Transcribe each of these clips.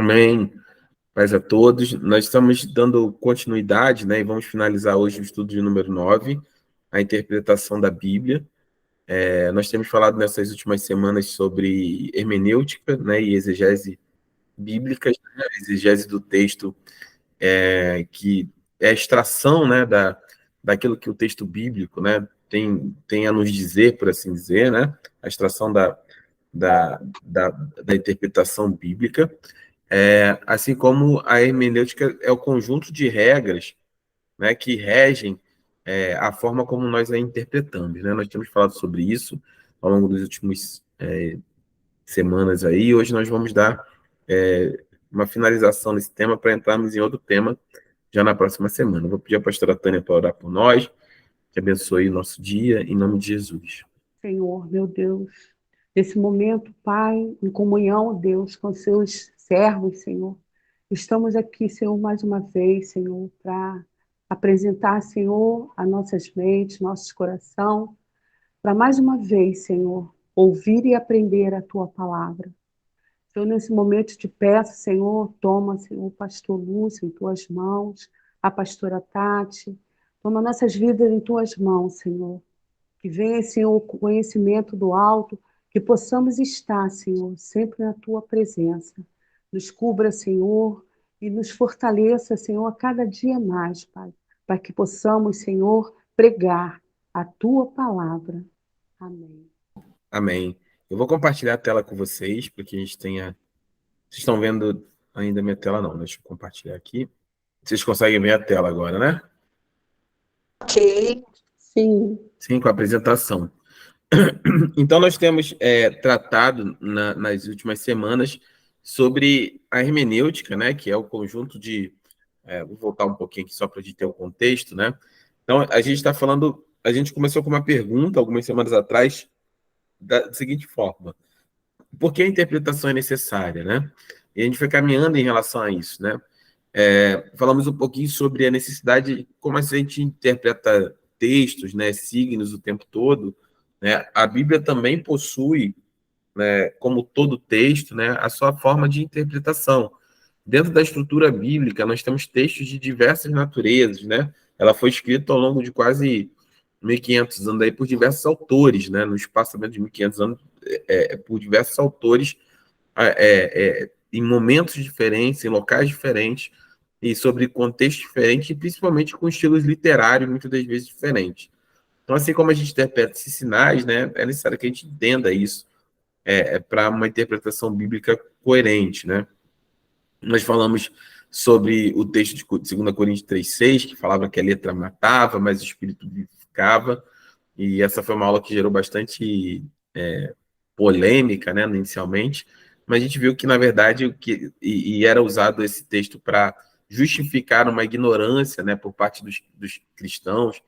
Amém. Paz a todos. Nós estamos dando continuidade, né, e vamos finalizar hoje o estudo de número 9, a interpretação da Bíblia. Nós temos falado nessas últimas semanas sobre hermenêutica, né, e exegese bíblicas, né, a exegese do texto, que é a extração, né, daquilo que o texto bíblico, né, tem a nos dizer, por assim dizer, né, a extração da interpretação bíblica. Assim como a hermenêutica é o conjunto de regras, né, que regem a forma como nós a interpretamos, né? Nós temos falado sobre isso ao longo das últimas semanas aí. Hoje nós vamos dar uma finalização nesse tema para entrarmos em outro tema já na próxima semana. Vou pedir a pastora Tânia para orar por nós, que abençoe o nosso dia, em nome de Jesus. Senhor, meu Deus, nesse momento, Pai, em comunhão, Deus, com seus servos, Senhor, estamos aqui, Senhor, mais uma vez, Senhor, para apresentar, Senhor, as nossas mentes, nossos corações, para mais uma vez, Senhor, ouvir e aprender a Tua palavra. Senhor, nesse momento te peço, Senhor, toma, Senhor, o pastor Lúcio em Tuas mãos, a pastora Tati, toma nossas vidas em Tuas mãos, Senhor. Que venha, Senhor, o conhecimento do alto, que possamos estar, Senhor, sempre na Tua presença. Nos cubra, Senhor, e nos fortaleça, Senhor, a cada dia mais, Pai, para que possamos, Senhor, pregar a Tua palavra. Amém. Amém. Eu vou compartilhar a tela com vocês, para que a gente tenha... Vocês estão vendo ainda a minha tela? Não, deixa eu compartilhar aqui. Vocês conseguem ver a tela agora, né? Ok. Sim. Sim, com a apresentação. Então, nós temos tratado nas últimas semanas sobre a hermenêutica, né, que é o conjunto de... vou voltar um pouquinho aqui só para a gente ter o contexto, né? Então, a gente está falando... A gente começou com uma pergunta, algumas semanas atrás, da seguinte forma: por que a interpretação é necessária, né? E a gente foi caminhando em relação a isso, né? Falamos um pouquinho sobre a necessidade de como a gente interpreta textos, né, signos o tempo todo, né? A Bíblia também possui, né, como todo texto, né, a sua forma de interpretação. Dentro da estrutura bíblica, nós temos textos de diversas naturezas, né? Ela foi escrita ao longo de quase 1.500 anos aí por diversos autores, né? No espaçamento de 1.500 anos, por diversos autores, em momentos diferentes, em locais diferentes, e sobre contextos diferentes, e principalmente com estilos literários, muitas das vezes diferentes. Então, assim como a gente interpreta esses sinais, né, é necessário que a gente entenda isso para uma interpretação bíblica coerente, né? Nós falamos sobre o texto de 2 Coríntios 3,6, que falava que a letra matava, mas o espírito vivificava, e essa foi uma aula que gerou bastante polêmica, né, inicialmente, mas a gente viu que, na verdade, era usado esse texto para justificar uma ignorância, né, por parte dos cristãos,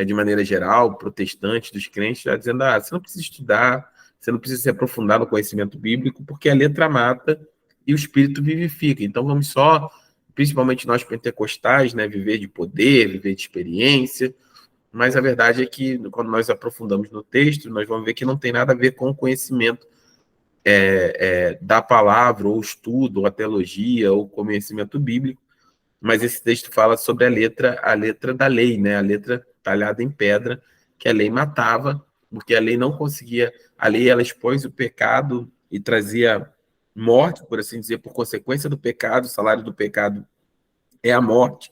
de maneira geral, protestantes, dos crentes, já dizendo, você não precisa estudar, você não precisa se aprofundar no conhecimento bíblico, porque a letra mata e o espírito vivifica. Então, vamos só, principalmente nós pentecostais, né, viver de poder, viver de experiência, mas a verdade é que, quando nós aprofundamos no texto, nós vamos ver que não tem nada a ver com o conhecimento da palavra, ou estudo, ou a teologia, ou conhecimento bíblico, mas esse texto fala sobre a letra da lei, né? A letra talhada em pedra, que a lei matava, porque a lei não conseguia... A lei, ela expôs o pecado e trazia morte, por assim dizer, por consequência do pecado. O salário do pecado é a morte.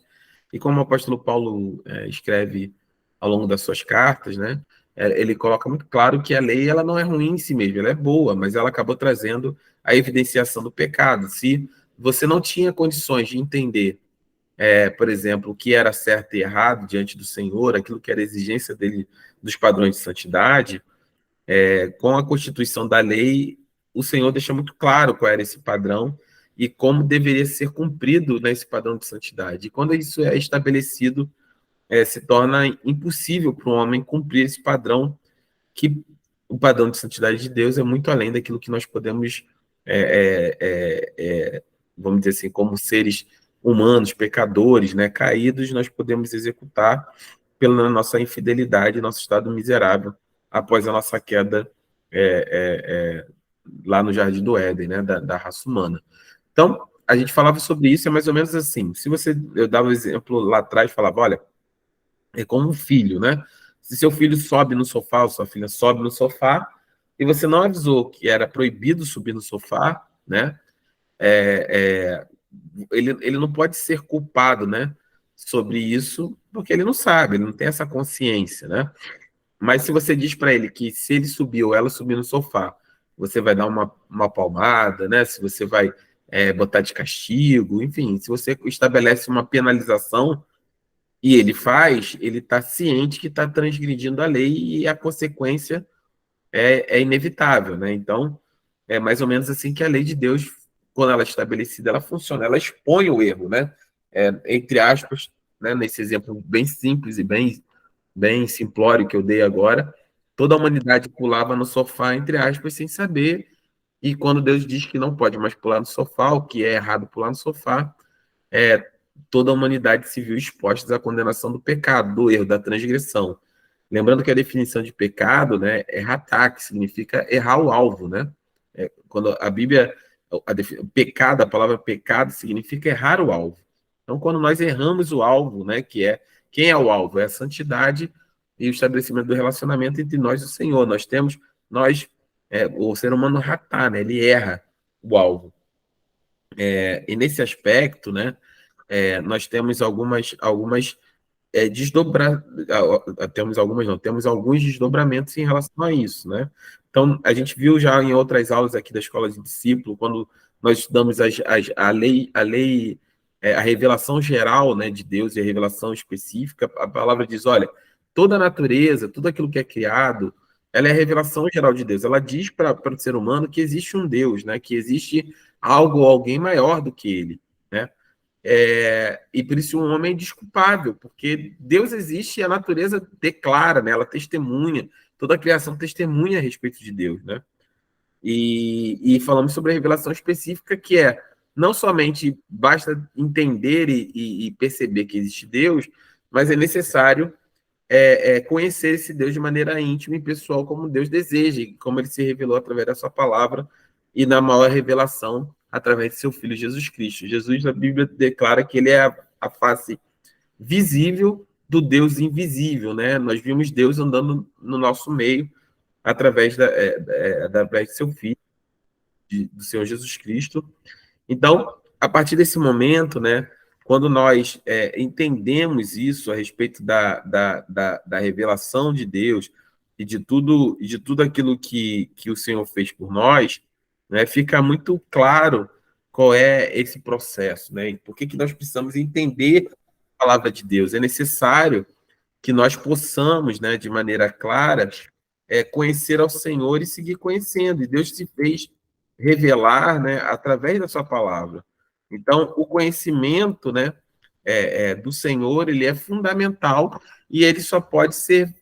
E como o apóstolo Paulo escreve ao longo das suas cartas, né, ele coloca muito claro que a lei, ela não é ruim em si mesma, ela é boa, mas ela acabou trazendo a evidenciação do pecado. Se você não tinha condições de entender, por exemplo, o que era certo e errado diante do Senhor, aquilo que era a exigência dele dos padrões de santidade, com a constituição da lei, o Senhor deixa muito claro qual era esse padrão e como deveria ser cumprido nesse padrão de santidade. E quando isso é estabelecido, se torna impossível para o homem cumprir esse padrão, que o padrão de santidade de Deus é muito além daquilo que nós podemos, vamos dizer assim, como seres humanos, pecadores, né, caídos, nós podemos executar pela nossa infidelidade, nosso estado miserável, após a nossa queda lá no Jardim do Éden, né, da raça humana. Então, a gente falava sobre isso, é mais ou menos assim. Se você, eu dava um exemplo lá atrás, falava, olha, é como um filho, né? Se seu filho sobe no sofá, ou sua filha sobe no sofá, e você não avisou que era proibido subir no sofá, né? É, ele não pode ser culpado, né? Sobre isso, porque ele não sabe, ele não tem essa consciência, né? Mas se você diz para ele que se ele subir ou ela subir no sofá, você vai dar uma palmada, né? Se você vai botar de castigo, enfim, se você estabelece uma penalização e ele faz, ele está ciente que está transgredindo a lei e a consequência é inevitável, né? Então, é mais ou menos assim que a lei de Deus, quando ela é estabelecida, ela funciona, ela expõe o erro, né? Entre aspas, né? Nesse exemplo bem simples e bem simplório que eu dei agora, toda a humanidade pulava no sofá, entre aspas, sem saber, e quando Deus diz que não pode mais pular no sofá, o que é errado pular no sofá, é, toda a humanidade se viu exposta à condenação do pecado, do erro, da transgressão. Lembrando que a definição de pecado, né, é ratá, que significa errar o alvo, né? Quando a Bíblia, pecado, a palavra pecado significa errar o alvo. Então, quando nós erramos o alvo, né, que é quem é o alvo? É a santidade e o estabelecimento do relacionamento entre nós e o Senhor. O ser humano ratá, né? Ele erra o alvo. E nesse aspecto, né, nós temos algumas temos algumas não, temos alguns desdobramentos em relação a isso, né? Então, a gente viu já em outras aulas aqui da Escola de Discípulo, quando nós estudamos a revelação geral, né, de Deus e a revelação específica, a palavra diz, olha, toda a natureza, tudo aquilo que é criado, ela é a revelação geral de Deus. Ela diz para o ser humano que existe um Deus, né, que existe algo ou alguém maior do que ele, né? E por isso um homem é indesculpável, porque Deus existe e a natureza declara, né? Ela testemunha, toda a criação testemunha a respeito de Deus, né? E falamos sobre a revelação específica, que é não somente basta entender e perceber que existe Deus, mas é necessário conhecer esse Deus de maneira íntima e pessoal, como Deus deseja, e como ele se revelou através da sua palavra e na maior revelação através de seu Filho Jesus Cristo. Jesus, a Bíblia declara que ele é a face visível do Deus invisível, né? Nós vimos Deus andando no nosso meio através de seu Filho, do Senhor Jesus Cristo. Então, a partir desse momento, né, quando nós entendemos isso a respeito da revelação de Deus e de tudo aquilo que o Senhor fez por nós, né, fica muito claro qual é esse processo, né? E por que nós precisamos entender a palavra de Deus. É necessário que nós possamos, né, de maneira clara, conhecer ao Senhor e seguir conhecendo. E Deus se fez revelar, né, através da sua palavra. Então, o conhecimento, né, do Senhor, ele é fundamental e ele só pode ser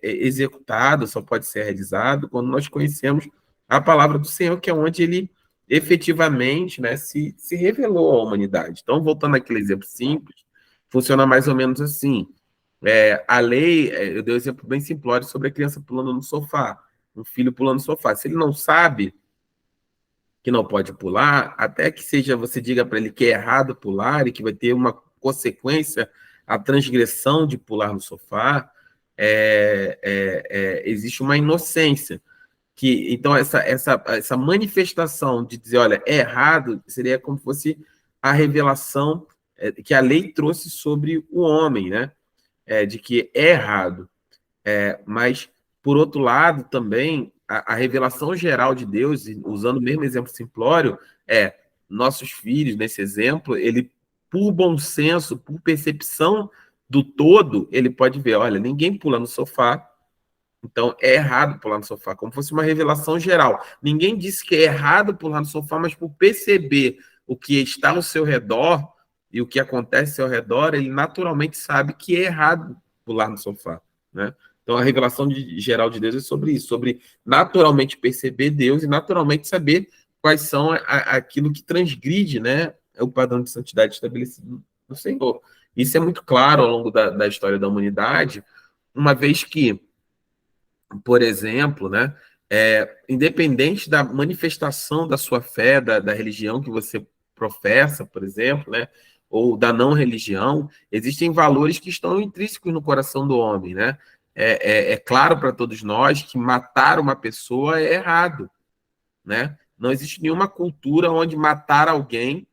executado, só pode ser realizado quando nós conhecemos a palavra do Senhor, que é onde ele efetivamente, né, se revelou à humanidade. Então, voltando àquele exemplo simples, funciona mais ou menos assim. A lei, eu dei um exemplo bem simplório sobre a criança pulando no sofá, um filho pulando no sofá. Se ele não sabe que não pode pular, até que seja você diga para ele que é errado pular e que vai ter uma consequência a transgressão de pular no sofá, existe uma inocência. Então, essa manifestação de dizer, olha, é errado, seria como se fosse a revelação que a lei trouxe sobre o homem, né? De que é errado. Mas, por outro lado, também, a revelação geral de Deus, usando o mesmo exemplo simplório, nossos filhos, nesse exemplo, ele, por bom senso, por percepção do todo, ele pode ver, olha, ninguém pula no sofá, então é errado pular no sofá, como se fosse uma revelação geral. Ninguém disse que é errado pular no sofá, mas por perceber o que está ao seu redor e o que acontece ao seu redor, ele naturalmente sabe que é errado pular no sofá, né? Então a revelação geral de Deus é sobre isso, sobre naturalmente perceber Deus e naturalmente saber quais são aquilo que transgride, né, o padrão de santidade estabelecido no Senhor. Isso é muito claro ao longo da história da humanidade, uma vez que, por exemplo, né, independente da manifestação da sua fé, da religião que você professa, por exemplo, né? Ou da não religião, existem valores que estão intrínsecos no coração do homem, né? É claro para todos nós que matar uma pessoa é errado, né? Não existe nenhuma cultura onde matar alguém,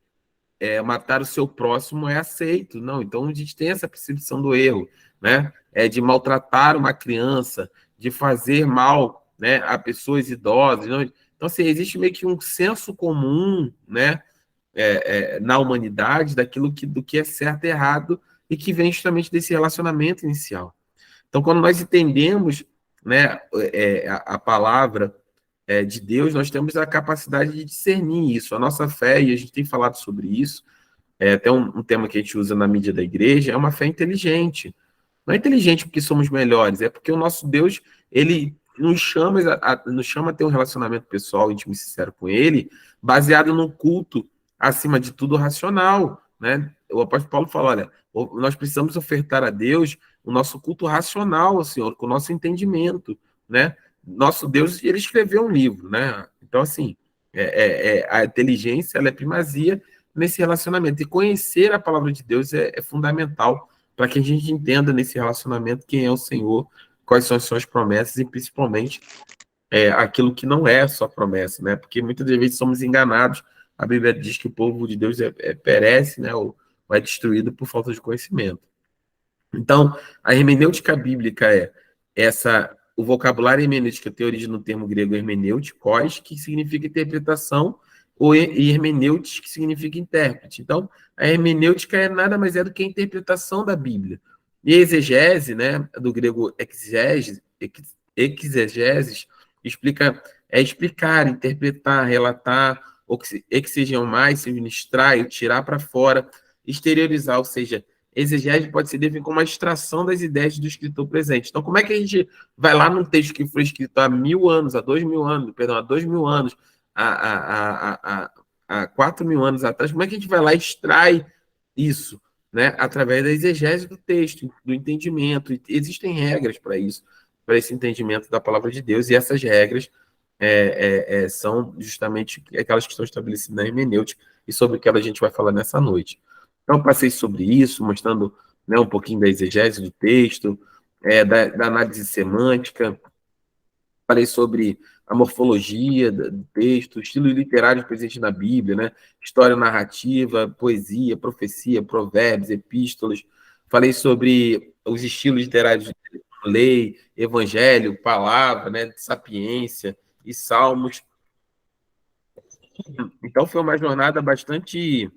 matar o seu próximo é aceito. Não, então a gente tem essa percepção do erro, né? De maltratar uma criança, de fazer mal, né, a pessoas idosas. Não? Então, assim, existe meio que um senso comum, né, na humanidade do que é certo e errado e que vem justamente desse relacionamento inicial. Então, quando nós entendemos, né, a palavra de Deus, nós temos a capacidade de discernir isso. A nossa fé, e a gente tem falado sobre isso, até um tema que a gente usa na mídia da igreja, é uma fé inteligente. Não é inteligente porque somos melhores, é porque o nosso Deus, ele nos chama a ter um relacionamento pessoal, íntimo e sincero com ele, baseado no culto, acima de tudo, racional, né? O apóstolo Paulo fala, olha, nós precisamos ofertar a Deus o nosso culto racional, Senhor, com o nosso entendimento, né? Nosso Deus, ele escreveu um livro, né? Então, assim, a inteligência, ela é primazia nesse relacionamento, e conhecer a palavra de Deus é fundamental para que a gente entenda nesse relacionamento quem é o Senhor, quais são as suas promessas e principalmente aquilo que não é só promessa, né? Porque muitas das vezes somos enganados. A Bíblia diz que o povo de Deus perece, né? Ou é destruído por falta de conhecimento. Então, a hermenêutica bíblica o vocabulário hermenêutica tem origem no termo grego hermenêutikos, que significa interpretação, e hermenêuticos, que significa intérprete. Então, a hermenêutica nada mais é do que a interpretação da Bíblia. E a exegese, né, do grego exegeses, explicar, interpretar, relatar, exegeam mais, se ministrar, tirar para fora, exteriorizar, ou seja, exegese pode ser definido como uma extração das ideias do escritor presente. Então, como é que a gente vai lá num texto que foi escrito há 1.000 anos, há 2.000 anos, perdão, há 2.000 anos, há 4.000 anos atrás, como é que a gente vai lá e extrai isso, né? Através da exegese do texto, do entendimento. E existem regras para isso, para esse entendimento da palavra de Deus, e essas regras são justamente aquelas que estão estabelecidas na hermenêutica e sobre que a gente vai falar nessa noite. Então, eu passei sobre isso, mostrando, né, um pouquinho da exegese do texto, da análise semântica, falei sobre a morfologia do texto, estilo literário presente na Bíblia, né? História narrativa, poesia, profecia, provérbios, epístolas. Falei sobre os estilos literários de lei, evangelho, palavra, né? Sapiência e salmos. Então, foi uma jornada bastante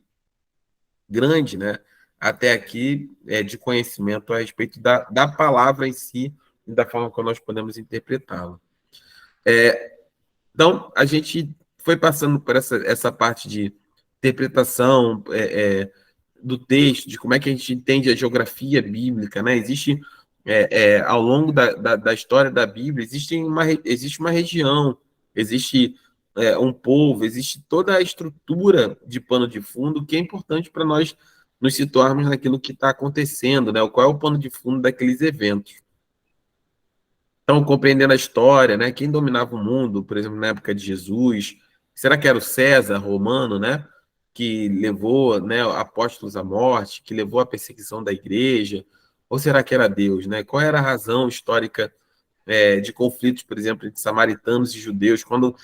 grande, né? Até aqui, de conhecimento a respeito da palavra em si e da forma como nós podemos interpretá-la. Então, a gente foi passando por essa parte de interpretação do texto, de como é que a gente entende a geografia bíblica, né? Existe, ao longo da história da Bíblia, existe uma região, existe um povo, existe toda a estrutura de pano de fundo que é importante para nós nos situarmos naquilo que está acontecendo, né? Qual é o pano de fundo daqueles eventos. Então, compreendendo a história, né? Quem dominava o mundo, por exemplo, na época de Jesus, será que era o César romano, né? Que levou, né, apóstolos à morte, que levou à perseguição da igreja? Ou será que era Deus, né? Qual era a razão histórica de conflitos, por exemplo, entre samaritanos e judeus? Quando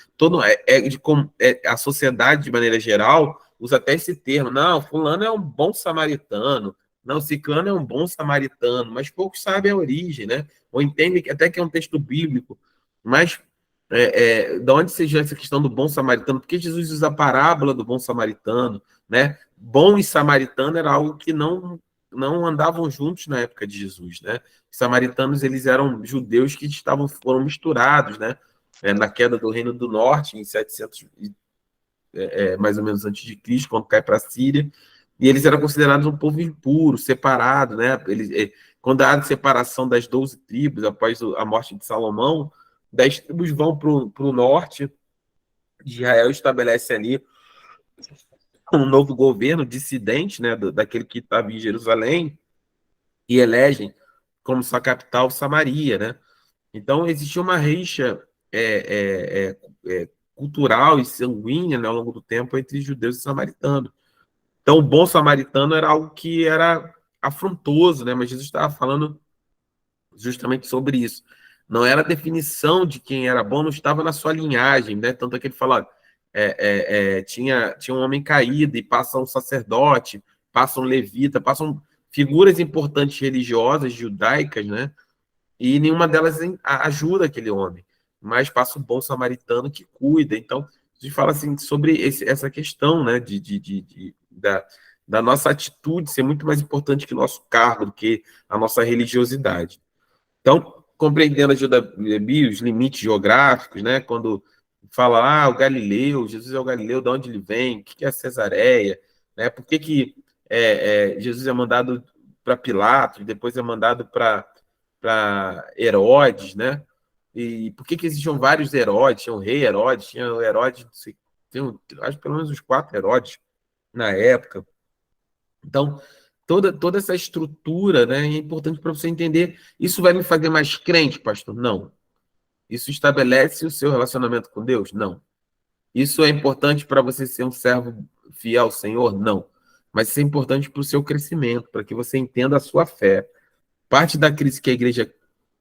a sociedade, de maneira geral, usa até esse termo, não, fulano é um bom samaritano, não, ciclano é um bom samaritano, mas poucos sabem a origem, né? Ou entendem até que é um texto bíblico, mas da onde surgiu essa questão do bom samaritano? Porque Jesus usa a parábola do bom samaritano, né? Bom e samaritano era algo que não andavam juntos na época de Jesus, né? Os samaritanos, eles eram judeus que foram misturados, né? Na queda do Reino do Norte, em 700, mais ou menos antes de Cristo, quando cai para a Síria, e eles eram considerados um povo impuro, separado, né? Quando há a separação das 12 tribos, após a morte de Salomão, 10 tribos vão para o norte de Israel, estabelece ali um novo governo dissidente, né, daquele que estava em Jerusalém, e elegem como sua capital Samaria, né? Então, existia uma rixa cultural e sanguínea, né, ao longo do tempo entre judeus e samaritanos. Então, o bom samaritano era algo que era afrontoso, né? Mas Jesus estava falando justamente sobre isso. Não era a definição de quem era bom, não estava na sua linhagem, né? Tanto é que ele fala, tinha um homem caído e passa um sacerdote, passa um levita, passam figuras importantes religiosas, judaicas, né? E nenhuma delas ajuda aquele homem, mas passa o bom samaritano que cuida. Então, a gente fala assim sobre essa questão, né, da nossa atitude ser muito mais importante que o nosso cargo, do que a nossa religiosidade. Então, compreendendo a Bíblia, os limites geográficos, né, quando fala, o Galileu, Jesus é o Galileu, de onde ele vem, o que é a Cesareia, né, por que Jesus é mandado para Pilatos, depois é mandado para Herodes, né? E por que existiam vários Herodes? Tinha o rei Herodes, tinha o Herodes, não sei, acho que pelo menos uns 4 Herodes na época. Então, toda essa estrutura, né, é importante para você entender. Isso vai me fazer mais crente, pastor? Não. Isso estabelece o seu relacionamento com Deus? Não. Isso é importante para você ser um servo fiel ao Senhor? Não. Mas isso é importante para o seu crescimento, para que você entenda a sua fé. Parte da crise que a igreja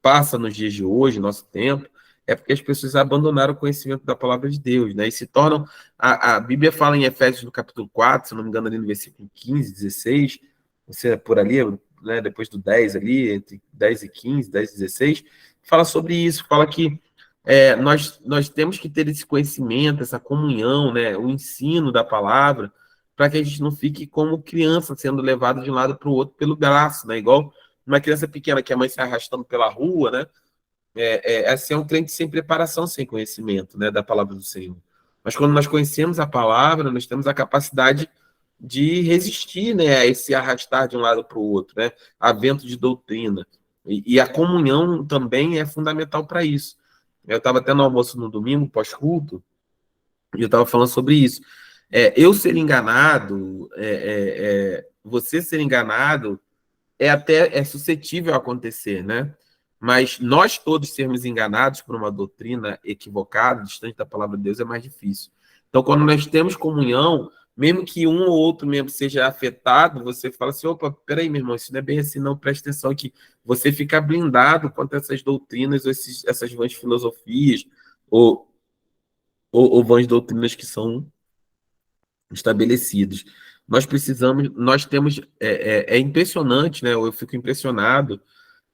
passa nos dias de hoje, nosso tempo, é porque as pessoas abandonaram o conhecimento da palavra de Deus, né? E se tornam. A Bíblia fala em Efésios, no capítulo 4, se não me engano, ali no versículo 15, 16, você é por ali, né, depois do 10 ali, entre 10 e 15, 10 e 16, fala sobre isso, fala que nós temos que ter esse conhecimento, essa comunhão, né, o ensino da palavra, para que a gente não fique como criança sendo levado de um lado para o outro pelo braço, né? Igual uma criança pequena que a mãe se arrastando pela rua, né? Assim, é um crente sem preparação, sem conhecimento, né, da palavra do Senhor. Mas quando nós conhecemos a palavra, nós temos a capacidade de resistir, né, a esse arrastar de um lado para o outro, né, a vento de doutrina. E a comunhão também é fundamental para isso. Eu estava até no almoço no domingo, pós-culto, e eu estava falando sobre isso. Eu ser enganado, você ser enganado, até suscetível a acontecer, né? Mas nós todos sermos enganados por uma doutrina equivocada, distante da palavra de Deus, é mais difícil. Então, quando nós temos comunhão, mesmo que um ou outro membro seja afetado, você fala assim, opa, peraí, meu irmão, isso não é bem assim, não, presta atenção aqui. Você fica blindado contra essas doutrinas, ou essas vãs filosofias, ou, ou vãs doutrinas que são estabelecidas. Nós temos, é impressionante, né? Eu fico impressionado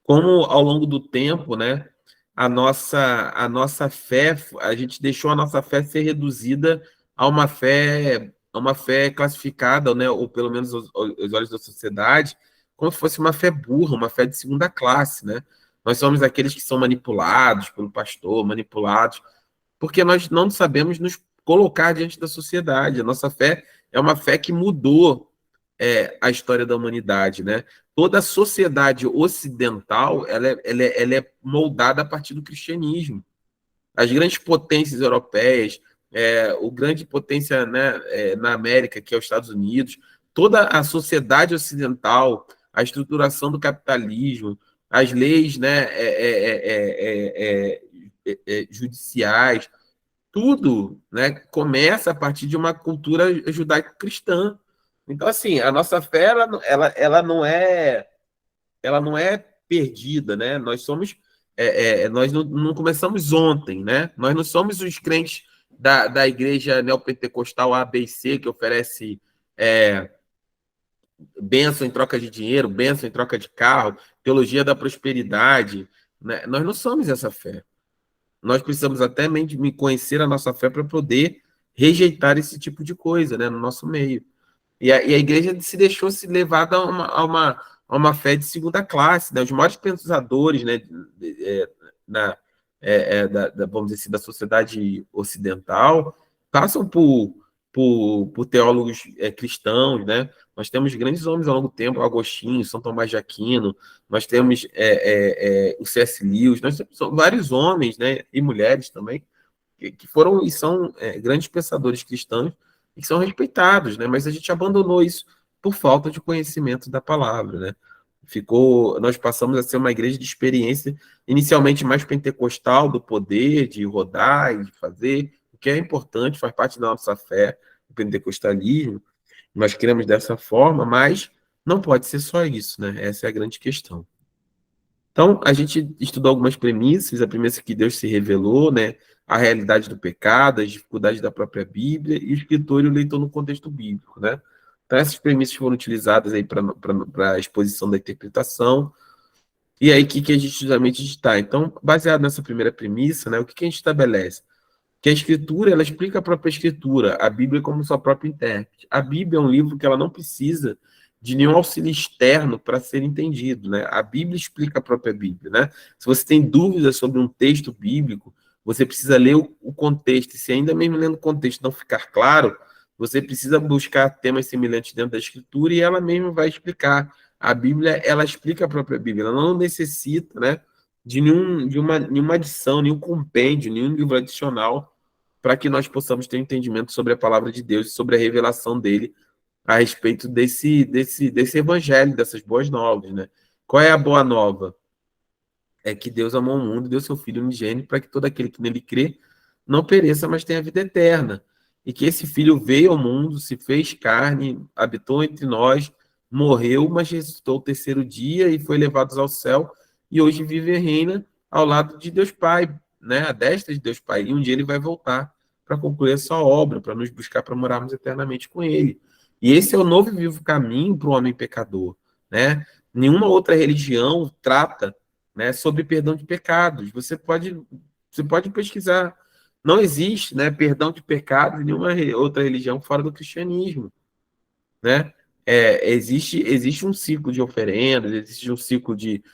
como ao longo do tempo, né, a nossa fé, a gente deixou a nossa fé ser reduzida a uma fé classificada, né, ou pelo menos aos olhos da sociedade, como se fosse uma fé burra, uma fé de segunda classe, né? Nós somos aqueles que são manipulados pelo pastor, manipulados, porque nós não sabemos nos colocar diante da sociedade. A nossa fé é uma fé que mudou a história da humanidade, né? Toda a sociedade ocidental ela é moldada a partir do cristianismo. As grandes potências europeias, o grande potência, né, na América, que é os Estados Unidos, toda a sociedade ocidental, a estruturação do capitalismo, as leis, né, judiciais, tudo, né, começa a partir de uma cultura judaico-cristã. Então, assim, a nossa fé ela não é perdida, né? Nós não começamos ontem, né? Nós não somos os crentes da igreja neopentecostal A, B e C, que oferece bênção em troca de dinheiro, bênção em troca de carro, teologia da prosperidade, né? Nós não somos essa fé. Nós precisamos até me conhecer a nossa fé para poder rejeitar esse tipo de coisa, né, no nosso meio. E a igreja se deixou se levada a uma fé de segunda classe, né? Os maiores pensadores, né, na, vamos dizer assim, da sociedade ocidental passam por teólogos cristãos, né? Nós temos grandes homens ao longo do tempo, Agostinho, São Tomás de Aquino, nós temos o C.S. Lewis, nós temos vários homens, né, e mulheres também, que foram e são grandes pensadores cristãos e que são respeitados, né? Mas a gente abandonou isso por falta de conhecimento da palavra, né? Nós passamos a ser uma igreja de experiência, inicialmente mais pentecostal, do poder, de rodar e de fazer, o que é importante, faz parte da nossa fé, o pentecostalismo, Nós cremos dessa forma, mas não pode ser só isso, né? Essa é a grande questão. Então, a gente estudou algumas premissas, a premissa que Deus se revelou, né? A realidade do pecado, as dificuldades da própria Bíblia, e o escritor e o leitor no contexto bíblico, né? Então, essas premissas foram utilizadas aí para a exposição da interpretação. E aí, o que a gente justamente está? Então, baseado nessa primeira premissa, né? O que a gente estabelece? Que a escritura, ela explica a própria escritura, a Bíblia como sua própria intérprete. A Bíblia é um livro que ela não precisa de nenhum auxílio externo para ser entendido, né? A Bíblia explica a própria Bíblia, né? Se você tem dúvidas sobre um texto bíblico, você precisa ler o contexto, e se ainda mesmo lendo o contexto não ficar claro, você precisa buscar temas semelhantes dentro da escritura e ela mesma vai explicar. A Bíblia, ela explica a própria Bíblia, ela não necessita, né, de nenhuma adição, nenhum compêndio, nenhum livro adicional para que nós possamos ter entendimento sobre a palavra de Deus, sobre a revelação dele a respeito desse evangelho, dessas boas novas, né? Qual é a boa nova? É que Deus amou o mundo e deu seu Filho unigênito para que todo aquele que nele crê não pereça, mas tenha vida eterna. E que esse Filho veio ao mundo, se fez carne, habitou entre nós, morreu, mas ressuscitou o terceiro dia e foi levado ao céu, e hoje vive e reina ao lado de Deus Pai, né? À destra de Deus Pai. E um dia ele vai voltar para concluir a sua obra, para nos buscar, para morarmos eternamente com ele. E esse é o novo e vivo caminho para o homem pecador, né? Nenhuma outra religião trata, né, sobre perdão de pecados. Você pode pesquisar. Não existe, né, perdão de pecados em nenhuma outra religião fora do cristianismo, né? Existe um ciclo de oferendas, existe um ciclo de,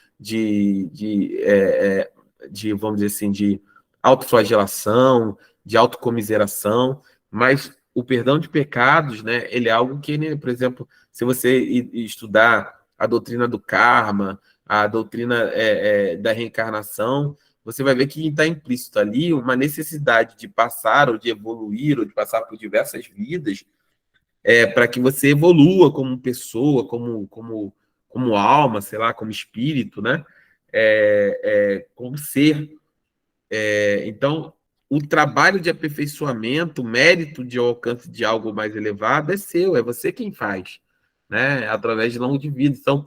vamos dizer assim, de autoflagelação, de autocomiseração, mas o perdão de pecados, né, ele é algo que, né, por exemplo, se você estudar a doutrina do karma, a doutrina da reencarnação, você vai ver que está implícito ali uma necessidade de passar ou de evoluir ou de passar por diversas vidas para que você evolua como pessoa, como alma, sei lá, como espírito, né? Como ser. Então, o trabalho de aperfeiçoamento, o mérito de alcance de algo mais elevado é seu, é você quem faz, né? Através de longo de vida. Então,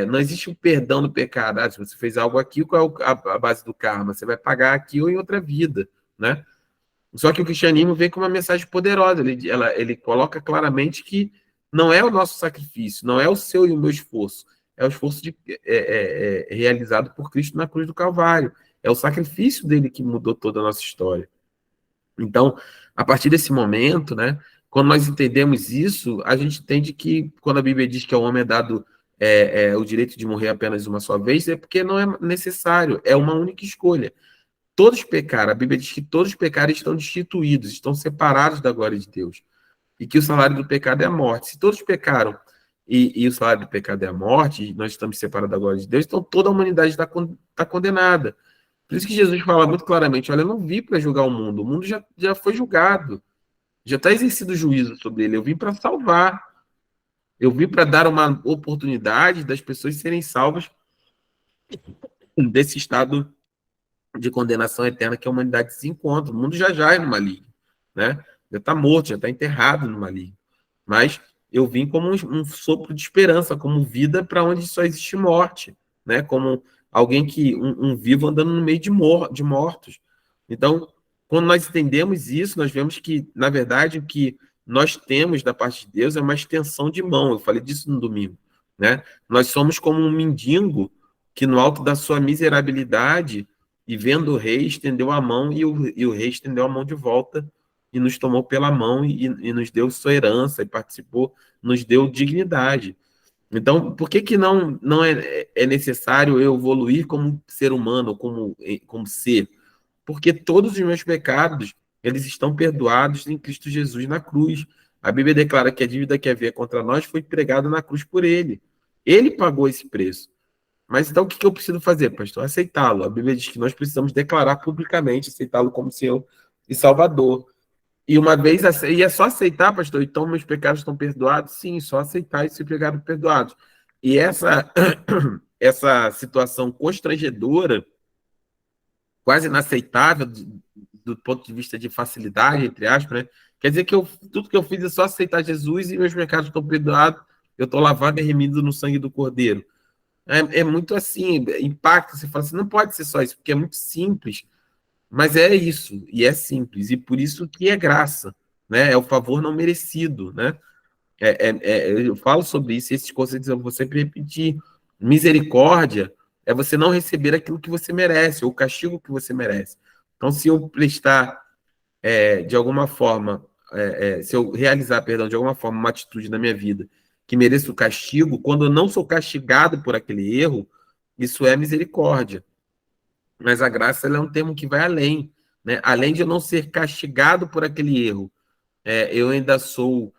não existe um perdão do pecado. Se você fez algo aqui, qual é a base do karma? Você vai pagar aqui ou em outra vida, né? Só que o cristianismo vem com uma mensagem poderosa. Ele coloca claramente que não é o nosso sacrifício, não é o seu e o meu esforço, é o esforço realizado por Cristo na cruz do Calvário. É o sacrifício dele que mudou toda a nossa história. Então, a partir desse momento, né, quando nós entendemos isso, a gente entende que quando a Bíblia diz que ao homem é dado o direito de morrer apenas uma só vez, é porque não é necessário, é uma única escolha. Todos pecaram, a Bíblia diz que todos pecaram e estão destituídos, estão separados da glória de Deus. E que o salário do pecado é a morte. Se todos pecaram e o salário do pecado é a morte, e nós estamos separados da glória de Deus, então toda a humanidade está condenada. Por isso que Jesus fala muito claramente: olha, eu não vim para julgar o mundo já foi julgado, já está exercido juízo sobre ele, eu vim para salvar, eu vim para dar uma oportunidade das pessoas serem salvas desse estado de condenação eterna que a humanidade se encontra. O mundo já é no maligno, né? Já está morto, já está enterrado no maligno. Mas eu vim como um sopro de esperança, como vida para onde só existe morte, né? Como alguém um vivo andando no meio de mortos. Então, quando nós entendemos isso, nós vemos que, na verdade, o que nós temos da parte de Deus é uma extensão de mão. Eu falei disso no domingo, né? Nós somos como um mendigo que, no alto da sua miserabilidade, e vendo o rei, estendeu a mão, e o rei estendeu a mão de volta e nos tomou pela mão e nos deu sua herança e participou, nos deu dignidade. Então, por que não é necessário eu evoluir como ser humano, como ser? Porque todos os meus pecados, eles estão perdoados em Cristo Jesus na cruz. A Bíblia declara que a dívida que havia contra nós foi pregada na cruz por ele. Ele pagou esse preço. Mas então o que eu preciso fazer, pastor? Aceitá-lo. A Bíblia diz que nós precisamos declarar publicamente, aceitá-lo como Senhor e Salvador. E uma vez, e é só aceitar, pastor, então meus pecados estão perdoados? Sim, só aceitar e ser pecados perdoados. E essa situação constrangedora, quase inaceitável do ponto de vista de facilidade, entre aspas, né? Quer dizer que tudo que eu fiz é só aceitar Jesus e meus pecados estão perdoados, eu estou lavado e remido no sangue do Cordeiro. É muito assim, impacta, você fala assim, não pode ser só isso, porque é muito simples, mas é isso, e é simples, e por isso que é graça, né? É o favor não merecido, né? Eu falo sobre isso, e esses conceitos eu vou sempre repetir. Misericórdia é você não receber aquilo que você merece, ou o castigo que você merece. Então, se eu prestar, de alguma forma, se eu realizar, perdão, de alguma forma, uma atitude na minha vida que mereça o castigo, quando eu não sou castigado por aquele erro, isso é misericórdia. Mas a graça ela é um termo que vai além, né? Além de eu não ser castigado por aquele erro, eu ainda sou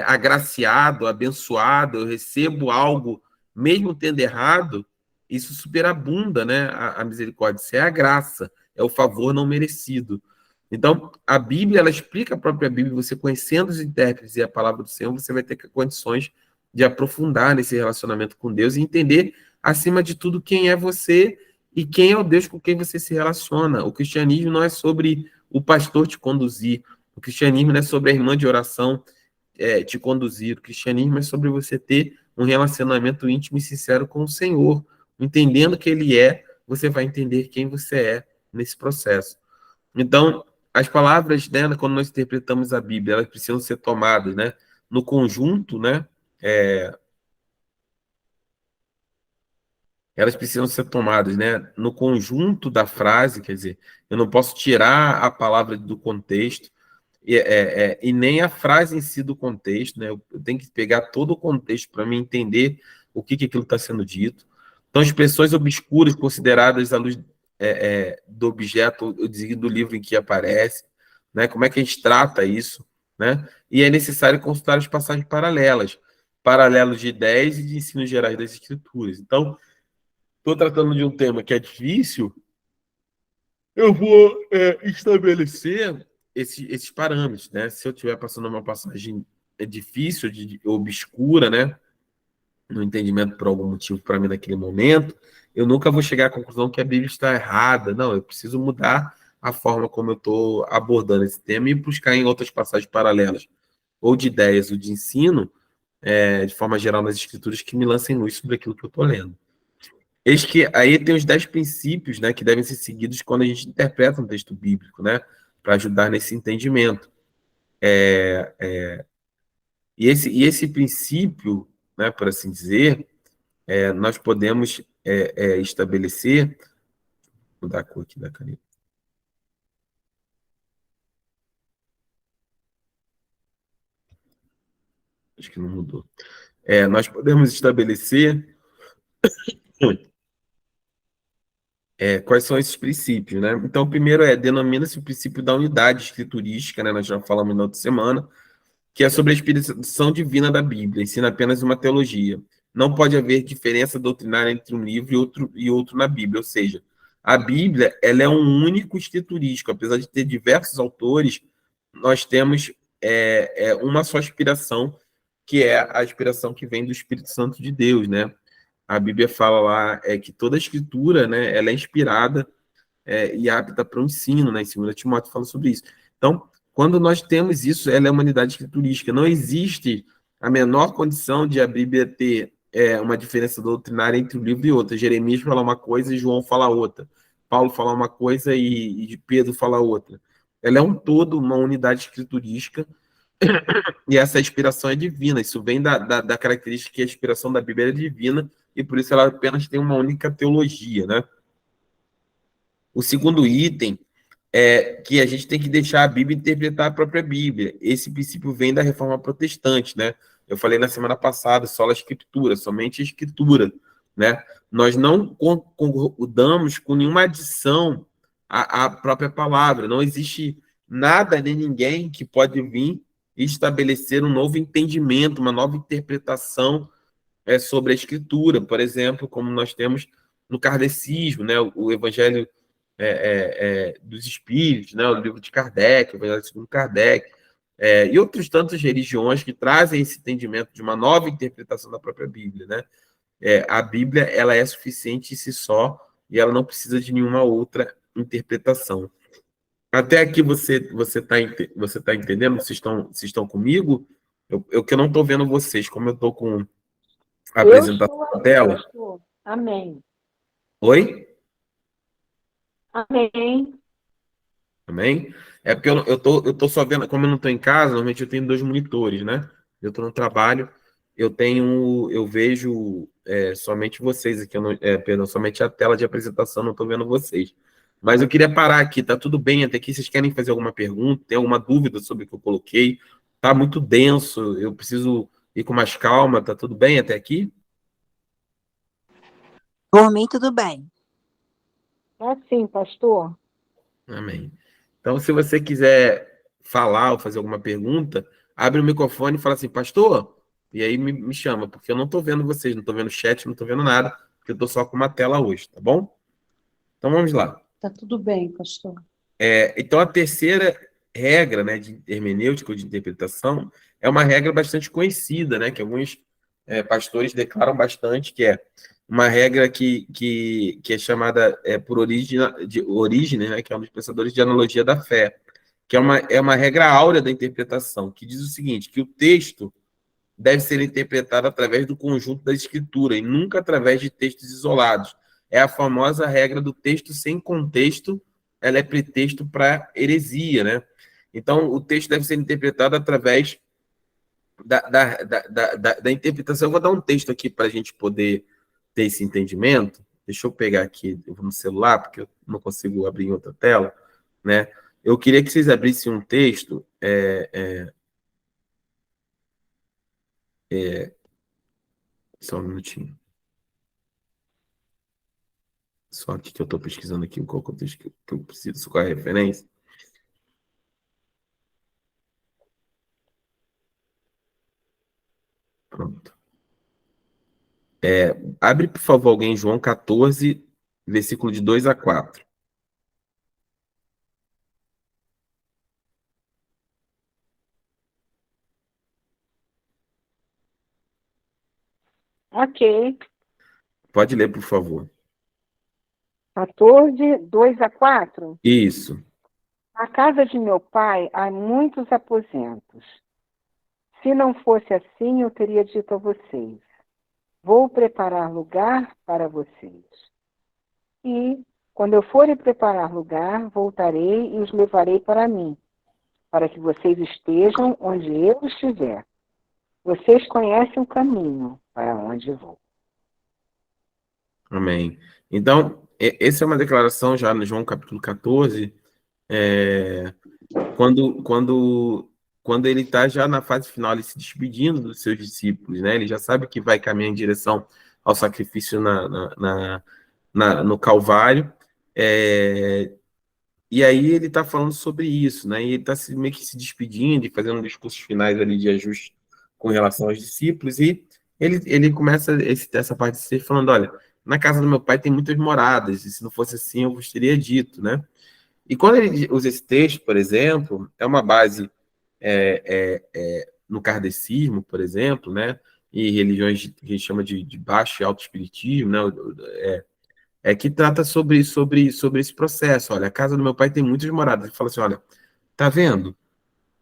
agraciado, abençoado, eu recebo algo, mesmo tendo errado, isso superabunda, né? A misericórdia, isso é a graça, é o favor não merecido. Então, a Bíblia, ela explica a própria Bíblia, você conhecendo os intérpretes e a palavra do Senhor, você vai ter condições de aprofundar nesse relacionamento com Deus e entender, acima de tudo, quem é você e quem é o Deus com quem você se relaciona. O cristianismo não é sobre o pastor te conduzir, o cristianismo não é sobre a irmã de oração te conduzir. O cristianismo é sobre você ter um relacionamento íntimo e sincero com o Senhor. Entendendo que Ele é, você vai entender quem você é nesse processo. Então, as palavras, né, quando nós interpretamos a Bíblia, elas precisam ser tomadas, né, no conjunto, né, elas precisam ser tomadas, né, no conjunto da frase, quer dizer, eu não posso tirar a palavra do contexto, e nem a frase em si do contexto, né? Eu tenho que pegar todo o contexto para me entender o que aquilo está sendo dito. Então, expressões obscuras consideradas à luz do objeto, eu digo, do livro em que aparece, né? Como é que a gente trata isso, né? E é necessário consultar as passagens paralelos de ideias e de ensinos gerais das escrituras. Então, estou tratando de um tema que é difícil, eu vou estabelecer esses parâmetros, né? Se eu estiver passando uma passagem difícil, obscura, né? No entendimento por algum motivo para mim naquele momento, eu nunca vou chegar à conclusão que a Bíblia está errada. Não, eu preciso mudar a forma como eu estou abordando esse tema e buscar em outras passagens paralelas, ou de ideias, ou de ensino, de forma geral nas escrituras, que me lancem luz sobre aquilo que eu estou lendo. Eis que aí tem os 10 princípios, né, que devem ser seguidos quando a gente interpreta um texto bíblico, né, para ajudar nesse entendimento. E esse princípio, né, por assim dizer, nós podemos estabelecer. Vou mudar a cor aqui da caneta. Acho que não mudou. Nós podemos estabelecer quais são esses princípios, né? Então, o primeiro denomina-se o princípio da unidade escriturística, né? Nós já falamos na outra semana, que é sobre a inspiração divina da Bíblia, ensina apenas uma teologia. Não pode haver diferença doutrinária entre um livro e outro na Bíblia, ou seja, a Bíblia ela é um único escriturístico, apesar de ter diversos autores, nós temos uma só inspiração, que é a inspiração que vem do Espírito Santo de Deus, né? A Bíblia fala lá que toda a escritura, né, ela é inspirada e apta para o ensino, né? Em 2 Timóteo fala sobre isso. Então, quando nós temos isso, ela é uma unidade escriturística. Não existe a menor condição de a Bíblia ter uma diferença doutrinária entre um livro e outro. Jeremias fala uma coisa e João fala outra. Paulo fala uma coisa e Pedro fala outra. Ela é um todo, uma unidade escriturística, e essa inspiração é divina. Isso vem da característica que a inspiração da Bíblia é divina, e por isso ela apenas tem uma única teologia, né? O segundo item que a gente tem que deixar a Bíblia interpretar a própria Bíblia. Esse princípio vem da Reforma Protestante, né? Eu falei na semana passada, só a Escritura, somente a Escritura, né? Nós não concordamos com nenhuma adição à própria palavra. Não existe nada nem ninguém que pode vir e estabelecer um novo entendimento, uma nova interpretação sobre a Escritura. Por exemplo, como nós temos no kardecismo, né? O Evangelho dos Espíritos, né? O livro de Kardec, o Evangelho segundo Kardec, e outras tantas religiões que trazem esse entendimento de uma nova interpretação da própria Bíblia, né? A Bíblia ela é suficiente em si só e ela não precisa de nenhuma outra interpretação. Até aqui você tá entendendo? Vocês estão comigo? Que eu não estou vendo vocês, como eu estou com a Eu apresentação estou na aqui, tela. pastor. Amém. Oi? Amém. Amém? É porque eu tô só vendo, como eu não estou em casa, normalmente eu tenho dois monitores, né? Eu estou no trabalho, eu vejo somente vocês aqui, perdão, somente a tela de apresentação, não estou vendo vocês. Mas eu queria parar aqui, tá tudo bem até aqui? Vocês querem fazer alguma pergunta? Tem alguma dúvida sobre o que eu coloquei? Tá muito denso, eu preciso ir com mais calma, tá tudo bem até aqui? Por mim, tudo bem. Assim, pastor. Amém. Então, se você quiser falar ou fazer alguma pergunta, abre o microfone e fala assim, pastor, e aí me chama, porque eu não estou vendo vocês, não estou vendo chat, não estou vendo nada, porque eu estou só com uma tela hoje, tá bom? Então vamos lá. Tá tudo bem, pastor. Então, a terceira regra, né, de hermenêutica ou de interpretação é uma regra bastante conhecida, né, que alguns pastores declaram bastante, que é uma regra que é chamada por origem, né, que é um dos pensadores de analogia da fé, que é uma regra áurea da interpretação, que diz o seguinte, que o texto deve ser interpretado através do conjunto da escritura e nunca através de textos isolados. É a famosa regra do texto sem contexto, ela é pretexto para heresia, né? Então, o texto deve ser interpretado através da interpretação. Eu vou dar um texto aqui para a gente poder ter esse entendimento. Deixa eu pegar aqui, eu vou no celular, porque eu não consigo abrir em outra tela, né? Eu queria que vocês abrissem um texto. Só um minutinho. Só aqui que eu estou pesquisando aqui qual contexto que eu preciso, qual é a referência. Pronto. Abre, por favor, alguém João 14, versículo de 2 a 4. Ok. Pode ler, por favor. 14, 2 a 4. Isso. Na casa de meu pai há muitos aposentos. Se não fosse assim, eu teria dito a vocês: vou preparar lugar para vocês. E, quando eu for preparar lugar, voltarei e os levarei para mim, para que vocês estejam onde eu estiver. Vocês conhecem o caminho para onde vou. Amém. Então, essa é uma declaração já no João capítulo 14, é, quando, quando, quando ele está já na fase final, ele se despedindo dos seus discípulos, né? Ele já sabe que vai caminhar em direção ao sacrifício no Calvário. É, e aí ele está falando sobre isso, né? E ele está meio que se despedindo e fazendo discursos finais ali de ajuste com relação aos discípulos. E ele começa essa parte de ser falando: olha, na casa do meu pai tem muitas moradas, e se não fosse assim eu vos teria dito, né? E quando ele usa esse texto, por exemplo, é uma base no kardecismo, por exemplo, né? E religiões que a gente chama de baixo e alto espiritismo, né? Que trata sobre esse processo. Olha, a casa do meu pai tem muitas moradas. Ele fala assim: olha, tá vendo?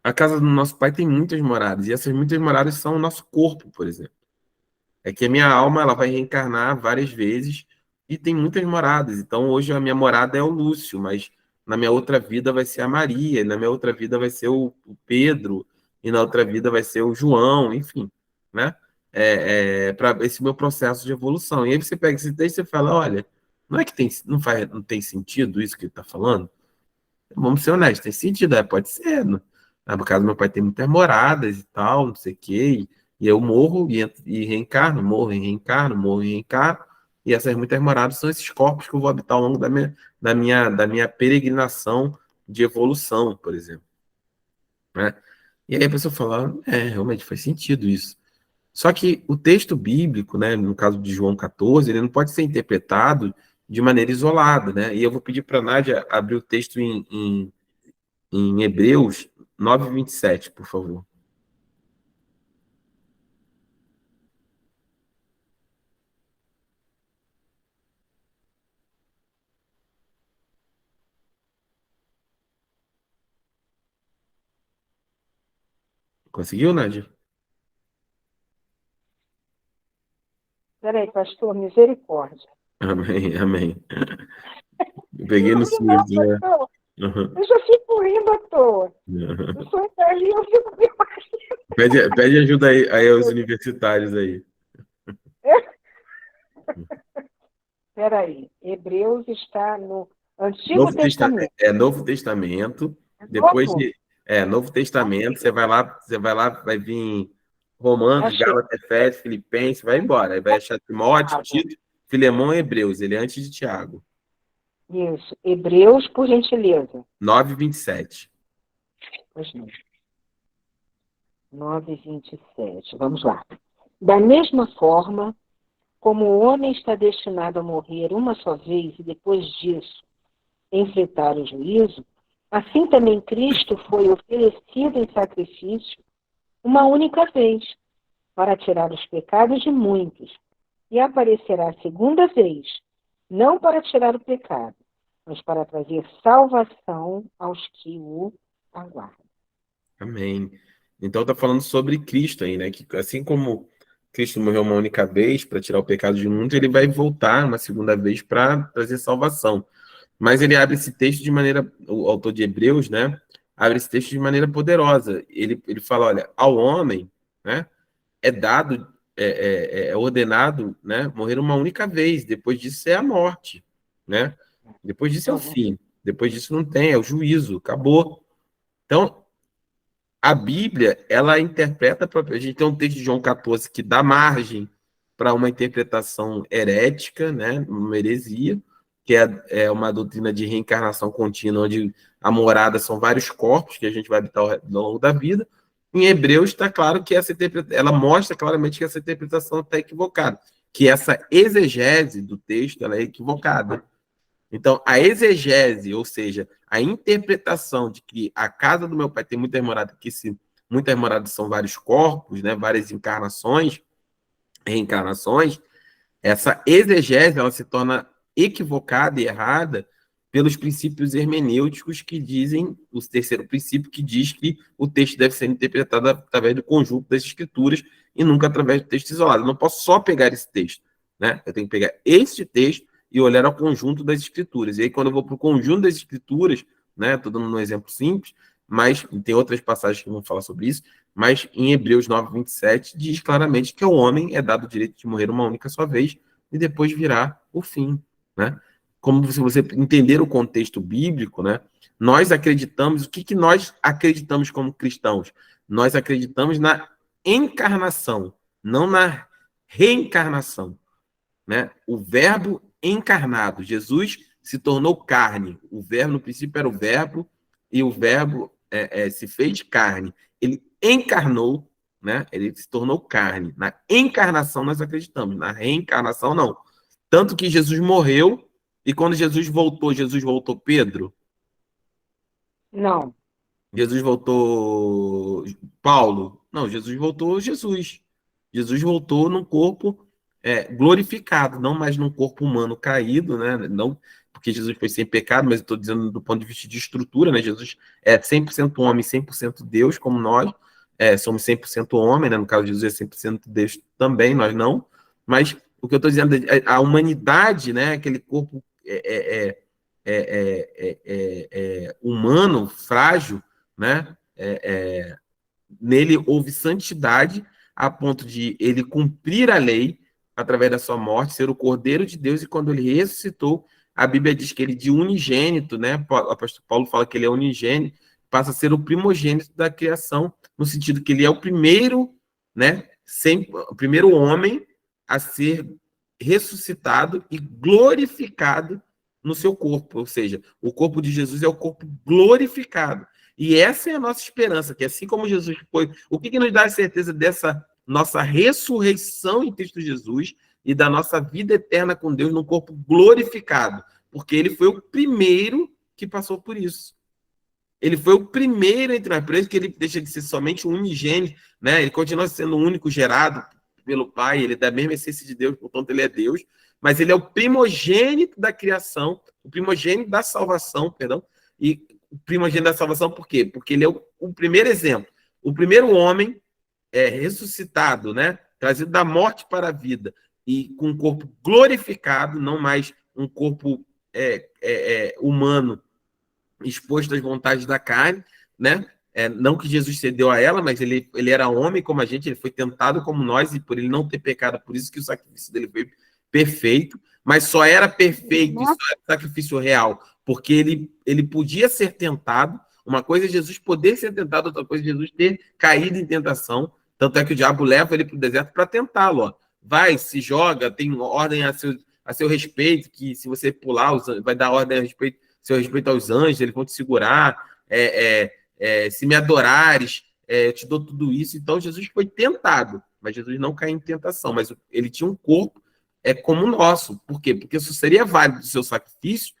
A casa do nosso pai tem muitas moradas, e essas muitas moradas são o nosso corpo, por exemplo. É que a minha alma ela vai reencarnar várias vezes e tem muitas moradas. Então, hoje a minha morada é o Lúcio, mas na minha outra vida vai ser a Maria, e na minha outra vida vai ser o Pedro, e na outra vida vai ser o João, enfim, né? Para esse meu processo de evolução. E aí você pega esse texto e fala: olha, não é que não tem sentido isso que ele está falando? Vamos ser honestos, tem sentido, pode ser. No caso, meu pai tem muitas moradas e tal, não sei o quê, e eu morro e reencarno, morro e reencarno, morro e reencarno, e essas muitas moradas são esses corpos que eu vou habitar ao longo da minha peregrinação de evolução, por exemplo. Né? E aí a pessoa fala: realmente faz sentido isso. Só que o texto bíblico, né, no caso de João 14, ele não pode ser interpretado de maneira isolada, né? E eu vou pedir para a Nádia abrir o texto em Hebreus 9:27, por favor. Conseguiu, Nádia? Peraí, pastor, misericórdia. Amém, amém. Eu peguei Não no ri não, susto, né? pastor. Uhum. Eu já fico rindo à toa. Eu sou italiana, eu fico me Pede ajuda aí aos universitários aí. Peraí, Hebreus está no Antigo Novo Testamento, Testamento. Novo Testamento. É Depois novo? de Novo Testamento, você vai lá, vai vir Romanos, Achei. Gálatas, Efésios, Filipenses, vai embora. Aí vai achar Timóteo, Ah, Tito, Filemão e Hebreus. Ele é antes de Tiago. isso. Hebreus, por gentileza. 9:27. Pois não. 9:27. Vamos lá. Da mesma forma, como o homem está destinado a morrer uma só vez e depois disso enfrentar o juízo, assim também Cristo foi oferecido em sacrifício uma única vez para tirar os pecados de muitos e aparecerá a segunda vez, não para tirar o pecado, mas para trazer salvação aos que o aguardam. Amém. Então está falando sobre Cristo aí, né? Que assim como Cristo morreu uma única vez para tirar o pecado de mundo, ele vai voltar uma segunda vez para trazer salvação. Mas ele abre esse texto de maneira, o autor de Hebreus, né? Abre esse texto de maneira poderosa. Ele fala, olha, ao homem, né? É dado, é ordenado, né? Morrer uma única vez. Depois disso é a morte, né? Depois disso é o fim. Depois disso não tem, é o juízo, acabou. Então, a Bíblia, ela interpreta, a gente tem um texto de João 14 que dá margem para uma interpretação herética, né, uma heresia, que é uma doutrina de reencarnação contínua, onde a morada são vários corpos que a gente vai habitar ao longo da vida. Em Hebreus está claro que ela mostra claramente que essa interpretação está equivocada, que essa exegese do texto ela é equivocada. Então, a exegese, ou seja, a interpretação de que a casa do meu pai tem muitas moradas, muitas moradas são vários corpos, né, várias encarnações, reencarnações, essa exegese ela se torna equivocada e errada pelos princípios hermenêuticos que dizem, o terceiro princípio que diz que o texto deve ser interpretado através do conjunto das escrituras e nunca através do texto isolado. Eu não posso só pegar esse texto, né? Eu tenho que pegar este texto e olhar ao conjunto das escrituras. E aí, quando eu vou para o conjunto das escrituras, né? Estou dando um exemplo simples, mas tem outras passagens que vão falar sobre isso, mas em Hebreus 9:27 diz claramente que ao homem é dado o direito de morrer uma única só vez e depois virá o fim, né? Como se você entender o contexto bíblico, né? Nós acreditamos, o que nós acreditamos como cristãos? Nós acreditamos na encarnação, não na reencarnação, né? O verbo encarnado, Jesus se tornou carne. O verbo no princípio era o verbo e o verbo se fez carne. Ele encarnou, né? Ele se tornou carne. Na encarnação nós acreditamos, na reencarnação não. Tanto que Jesus morreu e quando Jesus voltou Pedro? Não. Jesus voltou Paulo? Não, Jesus voltou Jesus. Jesus voltou num corpo glorificado, não mais num corpo humano caído, né? Não porque Jesus foi sem pecado, mas eu estou dizendo do ponto de vista de estrutura, né? Jesus é 100% homem, 100% Deus, como nós. Somos 100% homem, né? No caso de Jesus é 100% Deus também, nós não. Mas o que eu estou dizendo é a humanidade, né? Aquele corpo humano, frágil, né? Nele houve santidade a ponto de ele cumprir a lei através da sua morte, ser o Cordeiro de Deus, e quando ele ressuscitou, a Bíblia diz que ele de unigênito, né? O apóstolo Paulo fala que ele é unigênito, passa a ser o primogênito da criação, no sentido que ele é o primeiro, né? O primeiro homem a ser ressuscitado e glorificado no seu corpo, ou seja, o corpo de Jesus é o corpo glorificado. E essa é a nossa esperança, que assim como Jesus foi, o que nos dá a certeza dessa nossa ressurreição em Cristo Jesus e da nossa vida eterna com Deus num corpo glorificado? Porque ele foi o primeiro que passou por isso. Ele foi o primeiro entre nós, por isso que ele deixa de ser somente um unigênito, né? Ele continua sendo o único gerado pelo Pai, ele é da mesma essência de Deus, portanto ele é Deus, mas ele é o primogênito da criação, o primogênito da salvação, perdão, e o primogênito da salvação por quê? Porque ele é o primeiro exemplo. o primeiro homem ressuscitado, né? Trazido da morte para a vida e com um corpo glorificado, não mais um corpo humano exposto às vontades da carne, né? Não que Jesus cedeu a ela, mas ele era homem como a gente, ele foi tentado como nós, e por ele não ter pecado, por isso que o sacrifício dele foi perfeito, mas só era perfeito, e só era sacrifício real, porque ele podia ser tentado. Uma coisa é Jesus poder ser tentado, outra coisa é Jesus ter caído em tentação. Tanto é que o diabo leva ele para o deserto para tentá-lo. Ó. Vai, se joga, tem ordem a seu respeito, que se você pular, vai dar ordem a seu respeito aos anjos, eles vão te segurar. Se me adorares, eu te dou tudo isso. Então, Jesus foi tentado, mas Jesus não caiu em tentação. Mas ele tinha um corpo como o nosso. Por quê? Porque isso seria válido do seu sacrifício,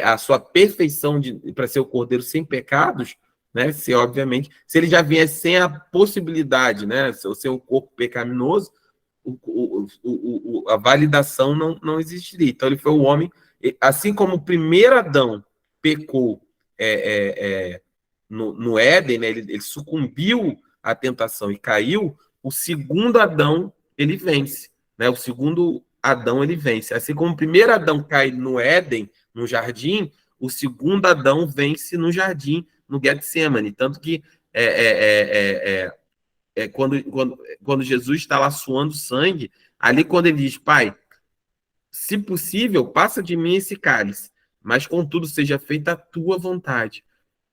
a sua perfeição para ser o cordeiro sem pecados, né? Se obviamente, se ele já viesse sem a possibilidade, né? Sem um corpo pecaminoso, a validação não existiria. Então, ele foi o homem, assim como o primeiro Adão pecou no Éden, né? Ele sucumbiu à tentação e caiu. O segundo Adão ele vence, né? O segundo Adão ele vence. Assim como o primeiro Adão cai no Éden, no jardim, o segundo Adão vence no jardim, no Getsemane. Tanto que quando Jesus está lá suando sangue, ali quando ele diz, Pai, se possível, passa de mim esse cálice, mas contudo seja feita a tua vontade.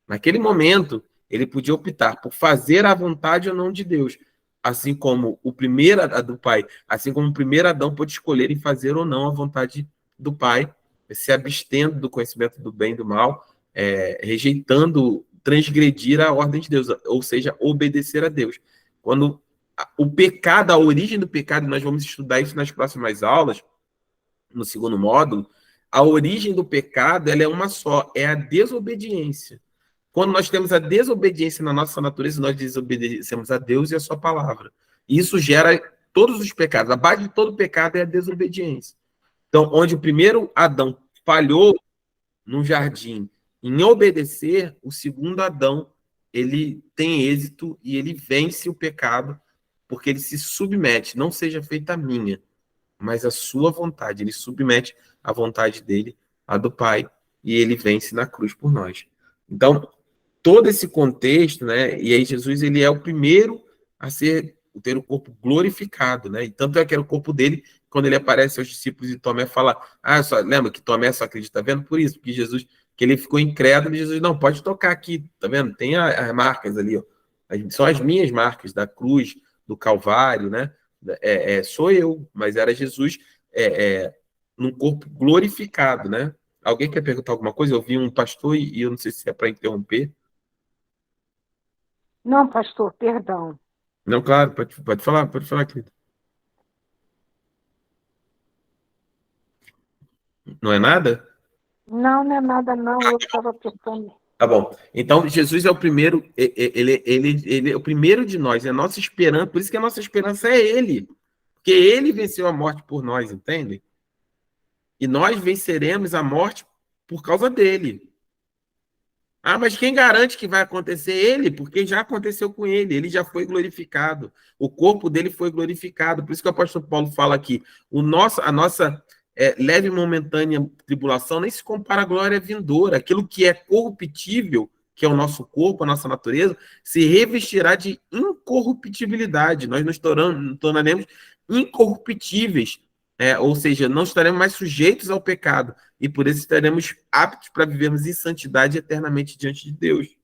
Naquele momento, ele podia optar por fazer a vontade ou não de Deus, assim como o primeiro do Pai, assim como o primeiro Adão pôde escolher em fazer ou não a vontade do Pai, se abstendo do conhecimento do bem e do mal, rejeitando, transgredir a ordem de Deus, ou seja, obedecer a Deus. Quando o pecado, a origem do pecado, nós vamos estudar isso nas próximas aulas, no segundo módulo, a origem do pecado ela é uma só, é a desobediência. Quando nós temos a desobediência na nossa natureza, nós desobedecemos a Deus e a sua palavra. E isso gera todos os pecados. A base de todo pecado é a desobediência. Então, onde o primeiro Adão falhou no jardim em obedecer, o segundo Adão ele tem êxito e ele vence o pecado porque ele se submete. Não seja feita a minha, mas a sua vontade. Ele submete a vontade dele, a do Pai, e ele vence na cruz por nós. Então, todo esse contexto, né? E aí Jesus ele é o primeiro a ter o corpo glorificado, né? E tanto é que era o corpo dele, quando ele aparece aos discípulos e Tomé fala, lembra que Tomé só acredita, tá vendo? Por isso, porque Jesus, que ele ficou incrédulo, e Jesus, não, pode tocar aqui, tá vendo? Tem as marcas ali, ó. São as minhas marcas da cruz, do Calvário, né? Sou eu, mas era Jesus num corpo glorificado, né? Alguém quer perguntar alguma coisa? Eu vi um pastor e eu não sei se é para interromper. Não, pastor, perdão. Não, claro, pode falar, querido. Não é nada? Não é nada, não. Eu estava pensando. Tá bom. Então, Jesus é o primeiro, ele é o primeiro de nós, é a nossa esperança, por isso que a nossa esperança é ele. Porque ele venceu a morte por nós, entendem? E nós venceremos a morte por causa dele. Mas quem garante que vai acontecer ele? Porque já aconteceu com ele já foi glorificado. O corpo dele foi glorificado. Por isso que o apóstolo Paulo fala aqui, a nossa leve e momentânea tribulação nem se compara à glória vindoura. Aquilo que é corruptível, que é o nosso corpo, a nossa natureza, se revestirá de incorruptibilidade. Nós nos tornaremos incorruptíveis, ou seja, não estaremos mais sujeitos ao pecado, e por isso estaremos aptos para vivermos em santidade eternamente diante de Deus.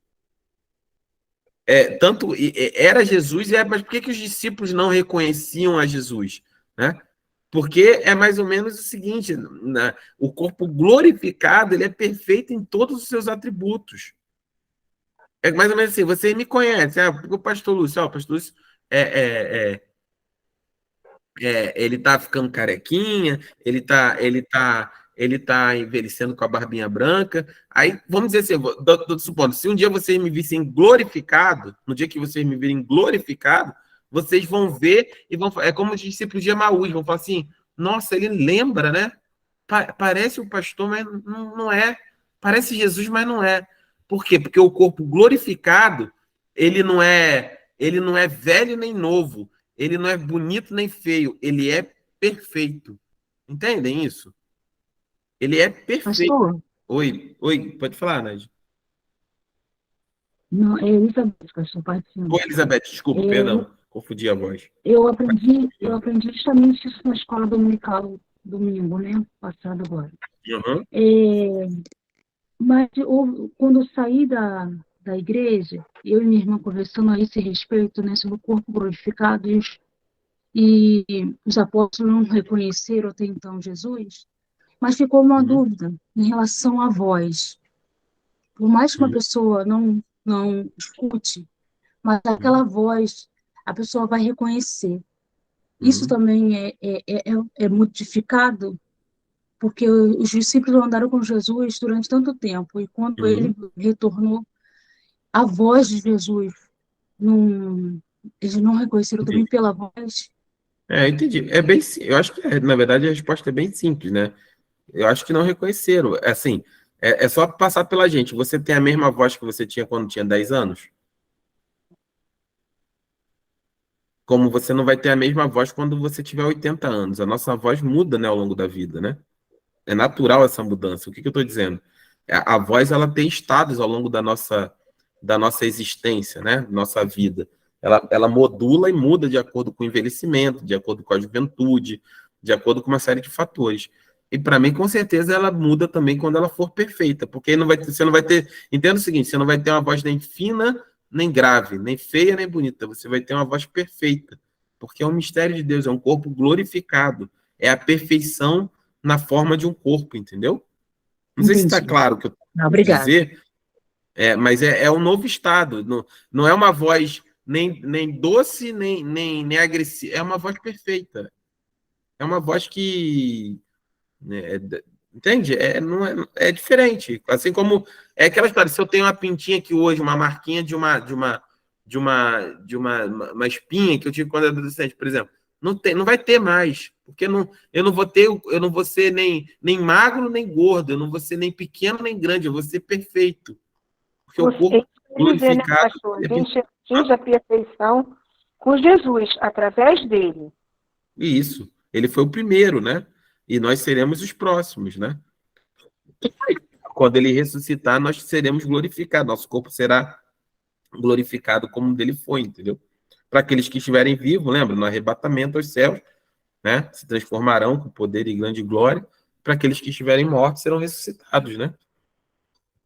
Era Jesus, mas por que os discípulos não reconheciam a Jesus? Né? Porque é mais ou menos o seguinte, né? O corpo glorificado ele é perfeito em todos os seus atributos. É mais ou menos assim, você me conhece, o pastor Lúcio, ele tá ficando carequinha, ele tá envelhecendo com a barbinha branca. Aí, vamos dizer assim, supondo, se um dia vocês me vissem glorificado, no dia que vocês me virem glorificado, vocês vão ver e vão... É como os discípulos de Emaús, vão falar assim, nossa, ele lembra, né? Parece o pastor, mas não é. Parece Jesus, mas não é. Por quê? Porque o corpo glorificado, ele não é velho nem novo, ele não é bonito nem feio, ele é perfeito. Entendem isso? Ele é perfeito. Pastor, Oi, pode falar, Nádia. não, é Elizabeth, pastor, pai do Senhor. Oi, Elizabeth, desculpa, perdão, confundi a voz. Eu aprendi justamente isso na escola dominical domingo, né? Passado agora. Uhum. Mas quando eu saí da igreja, eu e minha irmã conversando a esse respeito, né, sobre o corpo glorificado, e os apóstolos não reconheceram até então Jesus, mas ficou uma dúvida em relação à voz. Por mais que uma pessoa não escute, mas aquela voz a pessoa vai reconhecer. Isso também é modificado, porque os discípulos andaram com Jesus durante tanto tempo, e quando ele retornou, a voz de Jesus, eles não reconheceram também pela voz. Entendi. Eu acho que, na verdade, a resposta é bem simples, né? Eu acho que não reconheceram. Assim, é só passar pela gente. Você tem a mesma voz que você tinha quando tinha 10 anos? Como você não vai ter a mesma voz quando você tiver 80 anos. A nossa voz muda, né, ao longo da vida, né? É natural essa mudança. O que eu estou dizendo? A voz, ela tem estados ao longo da nossa existência, né? Nossa vida. Ela modula e muda de acordo com o envelhecimento, de acordo com a juventude, de acordo com uma série de fatores. E para mim, com certeza, ela muda também quando ela for perfeita, porque você não vai ter. Entenda o seguinte: você não vai ter uma voz nem fina, nem grave, nem feia, nem bonita. Você vai ter uma voz perfeita, porque é um mistério de Deus, é um corpo glorificado, é a perfeição na forma de um corpo, entendeu? Não sei se está claro o que eu estou dizer, mas é um novo estado. Não é uma voz nem doce, nem agressiva. É uma voz perfeita. É uma voz que... entende? Não é diferente. Assim como... É aquela história, se eu tenho uma pintinha aqui hoje, uma marquinha de uma espinha que eu tive quando era adolescente, por exemplo, não vai ter mais, porque eu não vou ser nem magro nem gordo, eu não vou ser nem pequeno nem grande, eu vou ser perfeito. Porque o corpo glorificado... A gente atinge a perfeição com Jesus, através dele. Isso. Ele foi o primeiro, né? E nós seremos os próximos, né? Quando ele ressuscitar, nós seremos glorificados. Nosso corpo será glorificado como o dele foi, entendeu? Para aqueles que estiverem vivos, lembra? No arrebatamento aos céus, né? Se transformarão com poder e grande glória. Para aqueles que estiverem mortos, serão ressuscitados, né?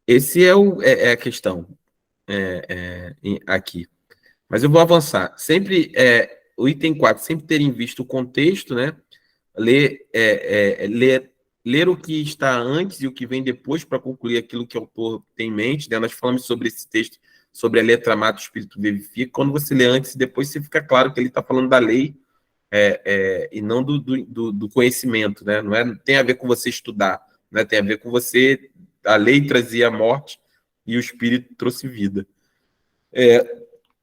Esse é a questão aqui. Mas eu vou avançar. Sempre, o item 4, sempre terem visto o contexto, né? Ler o que está antes e o que vem depois para concluir aquilo que o autor tem em mente, né? Nós falamos sobre esse texto, sobre a letra mata, o espírito vivifica. Quando você lê antes e depois, você fica claro que ele está falando da lei e não do conhecimento, né? Não tem a ver com você estudar, né? Tem a ver com você... A lei trazia a morte e o espírito trouxe vida.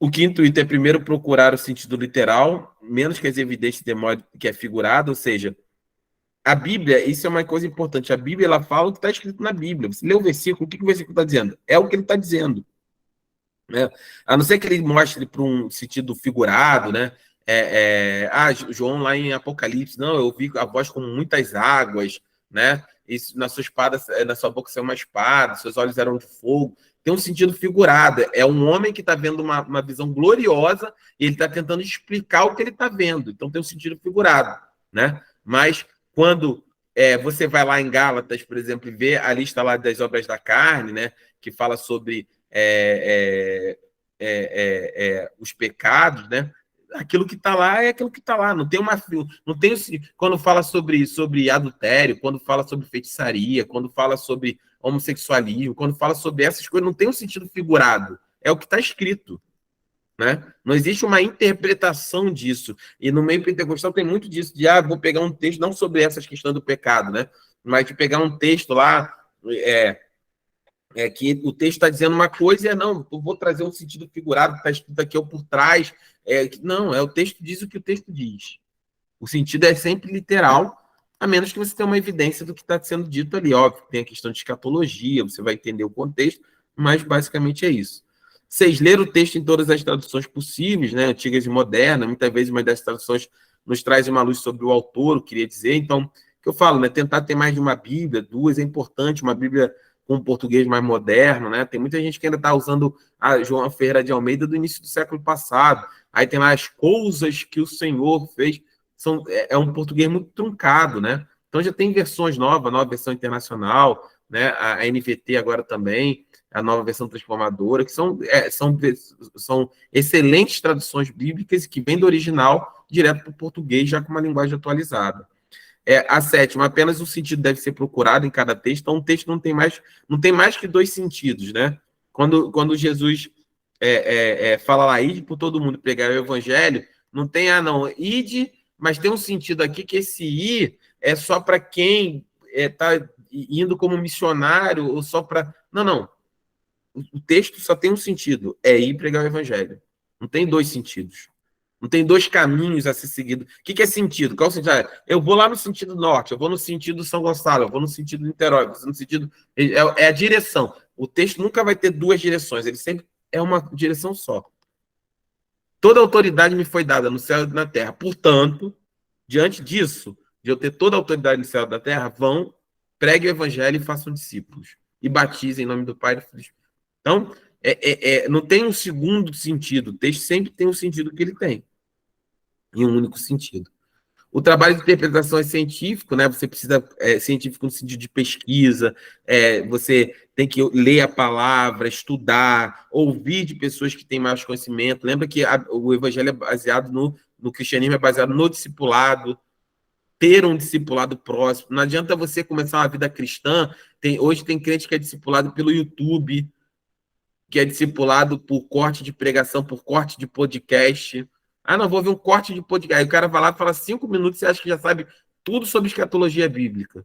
O quinto item é primeiro procurar o sentido literal, menos que as evidências demorem que é figurado, ou seja, a Bíblia, isso é uma coisa importante, a Bíblia, ela fala o que está escrito na Bíblia. Você lê o versículo, o que o versículo está dizendo? É o que ele está dizendo. Né? A não ser que ele mostre para um sentido figurado, né? João lá em Apocalipse, não, eu vi a voz como muitas águas, né? Isso, na sua boca saiu uma espada, seus olhos eram de fogo. Tem um sentido figurado. É um homem que está vendo uma visão gloriosa e ele está tentando explicar o que ele está vendo. Então tem um sentido figurado, né? Mas quando você vai lá em Gálatas, por exemplo, e vê a lista lá das obras da carne, né? Que fala sobre os pecados, né? Aquilo que está lá é aquilo que está lá. Não tem quando fala sobre adultério, quando fala sobre feitiçaria, quando fala sobre homossexualismo, quando fala sobre essas coisas, não tem um sentido figurado. É o que está escrito, né? Não existe uma interpretação disso. E no meio pentecostal tem muito disso, de vou pegar um texto, não sobre essas questões do pecado, né? Mas de pegar um texto lá, que o texto está dizendo uma coisa e não, eu vou trazer um sentido figurado que está escrito aqui ou por trás. Não, o texto diz o que o texto diz. O sentido é sempre literal, a menos que você tenha uma evidência do que está sendo dito ali. Óbvio, tem a questão de escatologia, você vai entender o contexto, mas basicamente é isso. 6, ler o texto em todas as traduções possíveis, né, antigas e modernas. Muitas vezes uma dessas traduções nos traz uma luz sobre o autor, eu queria dizer. Então, o que eu falo, né, tentar ter mais de uma Bíblia, 2 é importante, uma Bíblia com um português mais moderno, né? Tem muita gente que ainda está usando a João Ferreira de Almeida do início do século passado. Aí tem lá as coisas que o Senhor fez. É um português muito truncado, né? Então já tem versões novas, nova versão internacional, né? A NVT agora também, a nova versão transformadora, que são excelentes traduções bíblicas que vêm do original direto para o português, já com uma linguagem atualizada. A 7, apenas um sentido deve ser procurado em cada texto, então um texto não tem mais que 2 sentidos, né? Quando Jesus fala lá, ide por todo mundo pregar o evangelho, não tem, não, ide, mas tem um sentido aqui que esse ir é só para quem está indo como missionário, ou só para... Não. O texto só tem um sentido, é ir pregar o evangelho. Não tem 2 sentidos. Não tem 2 caminhos a ser seguido. O que é sentido? Qual é o sentido? Eu vou lá no sentido norte, eu vou no sentido São Gonçalo, eu vou no sentido Niterói, eu vou no sentido... É a direção. O texto nunca vai ter 2 direções, ele sempre é uma direção só. Toda autoridade me foi dada no céu e na terra. Portanto, diante disso, de eu ter toda a autoridade no céu e na terra, vão, preguem o evangelho e façam discípulos. E batizem em nome do Pai e do Filho. Então, não tem um segundo sentido. O texto sempre tem o sentido que ele tem. Em um único sentido. O trabalho de interpretação é científico, né? Você precisa científico no sentido de pesquisa, você tem que ler a palavra, estudar, ouvir de pessoas que têm mais conhecimento. Lembra que o evangelho é baseado no cristianismo, é baseado no discipulado, ter um discipulado próximo. Não adianta você começar uma vida cristã. Hoje tem crente que é discipulado pelo YouTube, que é discipulado por corte de pregação, por corte de podcast. Não, vou ver um corte de podcast. Aí o cara vai lá e fala 5 minutos, você acha que já sabe tudo sobre escatologia bíblica.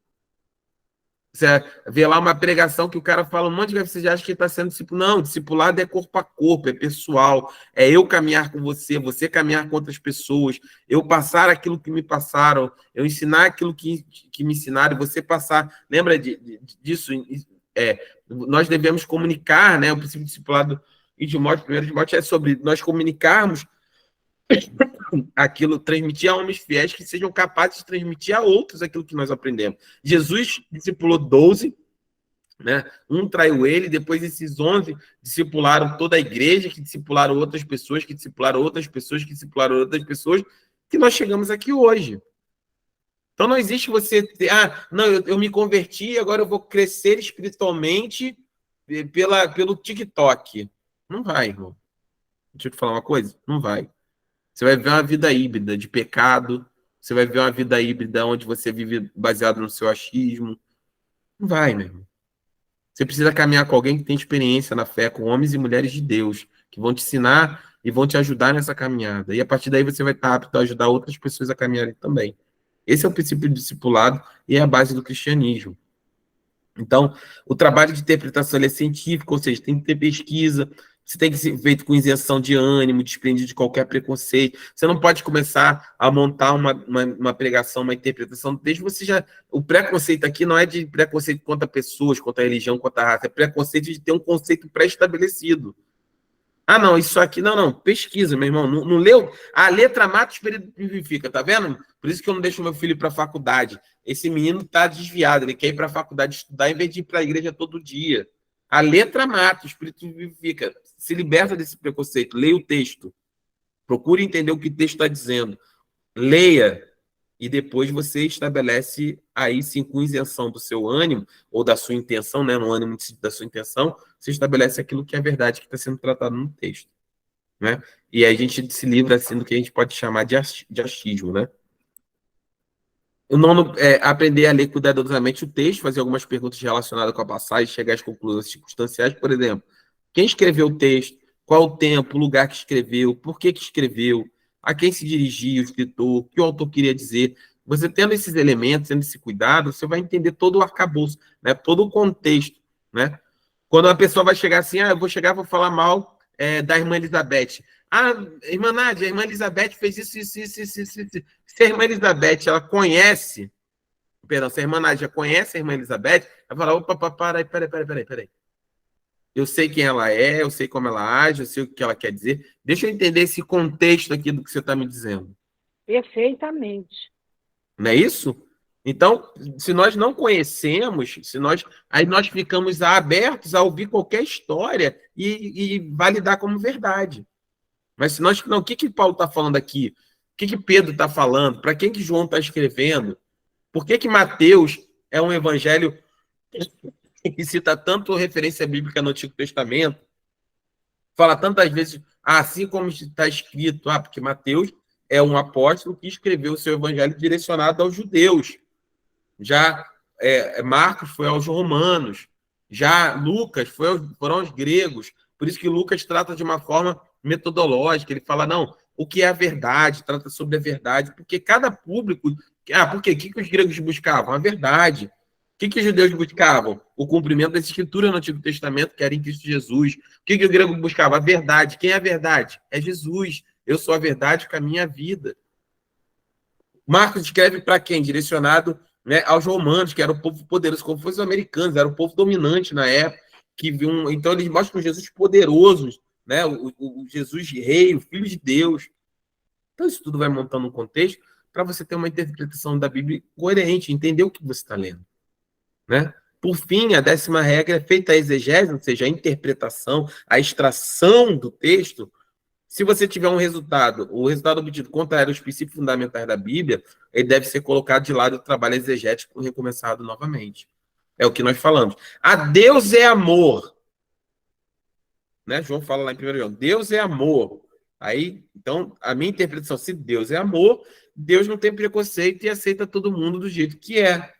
Você vê lá uma pregação que o cara fala um monte de coisa, você já acha que ele está sendo discipulado. Não, discipulado é corpo a corpo, é pessoal. É eu caminhar com você, você caminhar com outras pessoas, eu passar aquilo que me passaram, eu ensinar aquilo que me ensinaram, você passar. Lembra disso? Nós devemos comunicar, né? O princípio discipulado em Timóteo, 1 Timóteo, é sobre nós comunicarmos aquilo, transmitir a homens fiéis que sejam capazes de transmitir a outros aquilo que nós aprendemos. Jesus discipulou 12, né? Um traiu ele, depois esses 11 discipularam toda a igreja, que discipularam outras pessoas, que discipularam outras pessoas, que discipularam outras pessoas, que nós chegamos aqui hoje. Então não existe você ter, não, eu me converti, agora eu vou crescer espiritualmente pelo TikTok. Não vai, irmão. Deixa eu te falar uma coisa, não vai. Você vai ver uma vida híbrida de pecado, você vai ver uma vida híbrida onde você vive baseado no seu achismo. Não vai, meu irmão. Você precisa caminhar com alguém que tem experiência na fé, com homens e mulheres de Deus, que vão te ensinar e vão te ajudar nessa caminhada. E a partir daí você vai estar apto a ajudar outras pessoas a caminharem também. Esse é o princípio do discipulado e é a base do cristianismo. Então, o trabalho de interpretação é científico, ou seja, tem que ter pesquisa, você tem que ser feito com isenção de ânimo, desprendido de qualquer preconceito. Você não pode começar a montar uma pregação, uma interpretação. Desde você já. O preconceito aqui não é de preconceito contra pessoas, contra a religião, contra a raça, é preconceito de ter um conceito pré-estabelecido. Não, isso aqui, não, pesquisa, meu irmão, não leu? A letra mata, o espírito vivifica, tá vendo? Por isso que eu não deixo meu filho ir para a faculdade. Esse menino tá desviado, ele quer ir para a faculdade estudar em vez de ir para a igreja todo dia. A letra mata, o espírito vivifica. Se liberta desse preconceito, leia o texto. Procure entender o que o texto está dizendo. Leia, e depois você estabelece aí sim, com isenção do seu ânimo, ou da sua intenção, né, no ânimo da sua intenção, você estabelece aquilo que é verdade que está sendo tratado no texto. Né? E aí a gente se livra assim, do que a gente pode chamar de achismo. Né? O nono é aprender a ler cuidadosamente o texto, fazer algumas perguntas relacionadas com a passagem, chegar às conclusões circunstanciais, por exemplo. Quem escreveu o texto? Qual o tempo, o lugar que escreveu? Por que escreveu? A quem se dirigia o escritor? O que o autor queria dizer? Você tendo esses elementos, tendo esse cuidado, você vai entender todo o arcabouço, né? Todo o contexto. Né? Quando a pessoa vai chegar assim, eu vou falar mal da irmã Elizabeth. Irmã Nádia, a irmã Elizabeth fez isso. Se a irmã Elizabeth, ela conhece, se a irmã Nádia conhece a irmã Elizabeth, ela fala, opa, peraí. Eu sei quem ela é, eu sei como ela age, eu sei o que ela quer dizer. Deixa eu entender esse contexto aqui do que você está me dizendo. Perfeitamente. Não é isso? Então, se nós não conhecemos, aí nós ficamos abertos a ouvir qualquer história e validar como verdade. Mas se nós não, o que Paulo está falando aqui? O que Pedro está falando? Para quem que João está escrevendo? Por que Mateus é um evangelho que cita tanto referência bíblica no Antigo Testamento? Fala tantas vezes, assim como está escrito, porque Mateus é um apóstolo que escreveu o seu evangelho direcionado aos judeus. Já Marcos foi aos romanos. Já Lucas foram aos gregos. Por isso que Lucas trata de uma forma metodológica. Ele fala, não, o que é a verdade? Trata sobre a verdade. Porque cada público... por quê? O que os gregos buscavam? A verdade. O que os judeus buscavam? O cumprimento das escrituras no Antigo Testamento, que era em Cristo Jesus. O que o grego buscava? A verdade. Quem é a verdade? É Jesus. Eu sou a verdade com a minha vida. Marcos escreve para quem? Direcionado, né, aos romanos, que era o povo poderoso, como fossem os americanos, era o povo dominante na época. Então, eles mostram Jesus poderoso, né, o Jesus rei, o Filho de Deus. Então, isso tudo vai montando um contexto para você ter uma interpretação da Bíblia coerente, entender o que você está lendo. Né? Por fim, a 10ª regra é feita a exegese, ou seja, a interpretação, a extração do texto. Se você tiver o resultado obtido contrário aos princípios fundamentais da Bíblia, ele deve ser colocado de lado do trabalho exegético e recomeçado novamente. É o que nós falamos. Deus é amor. Né? João fala lá em 1 João, Deus é amor. Aí, então, a minha interpretação, se Deus é amor, Deus não tem preconceito e aceita todo mundo do jeito que é.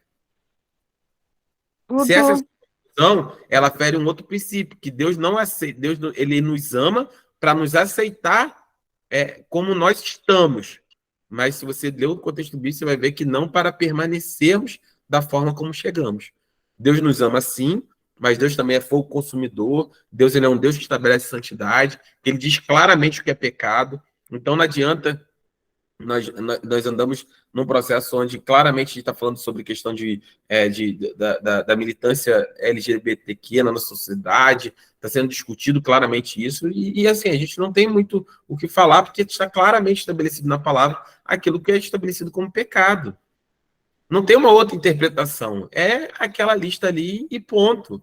Se essa situação, ela fere um outro princípio, que Deus não aceita, ele nos ama para nos aceitar como nós estamos. Mas se você ler o contexto bíblico, você vai ver que não para permanecermos da forma como chegamos. Deus nos ama sim, mas Deus também é fogo consumidor. Deus ele é um Deus que estabelece santidade. Ele diz claramente o que é pecado. Então não adianta nós andamos num processo onde claramente a gente está falando sobre questão da militância LGBTQ na nossa sociedade, está sendo discutido claramente isso, e assim, a gente não tem muito o que falar, porque está claramente estabelecido na palavra aquilo que é estabelecido como pecado. Não tem uma outra interpretação, é aquela lista ali e ponto.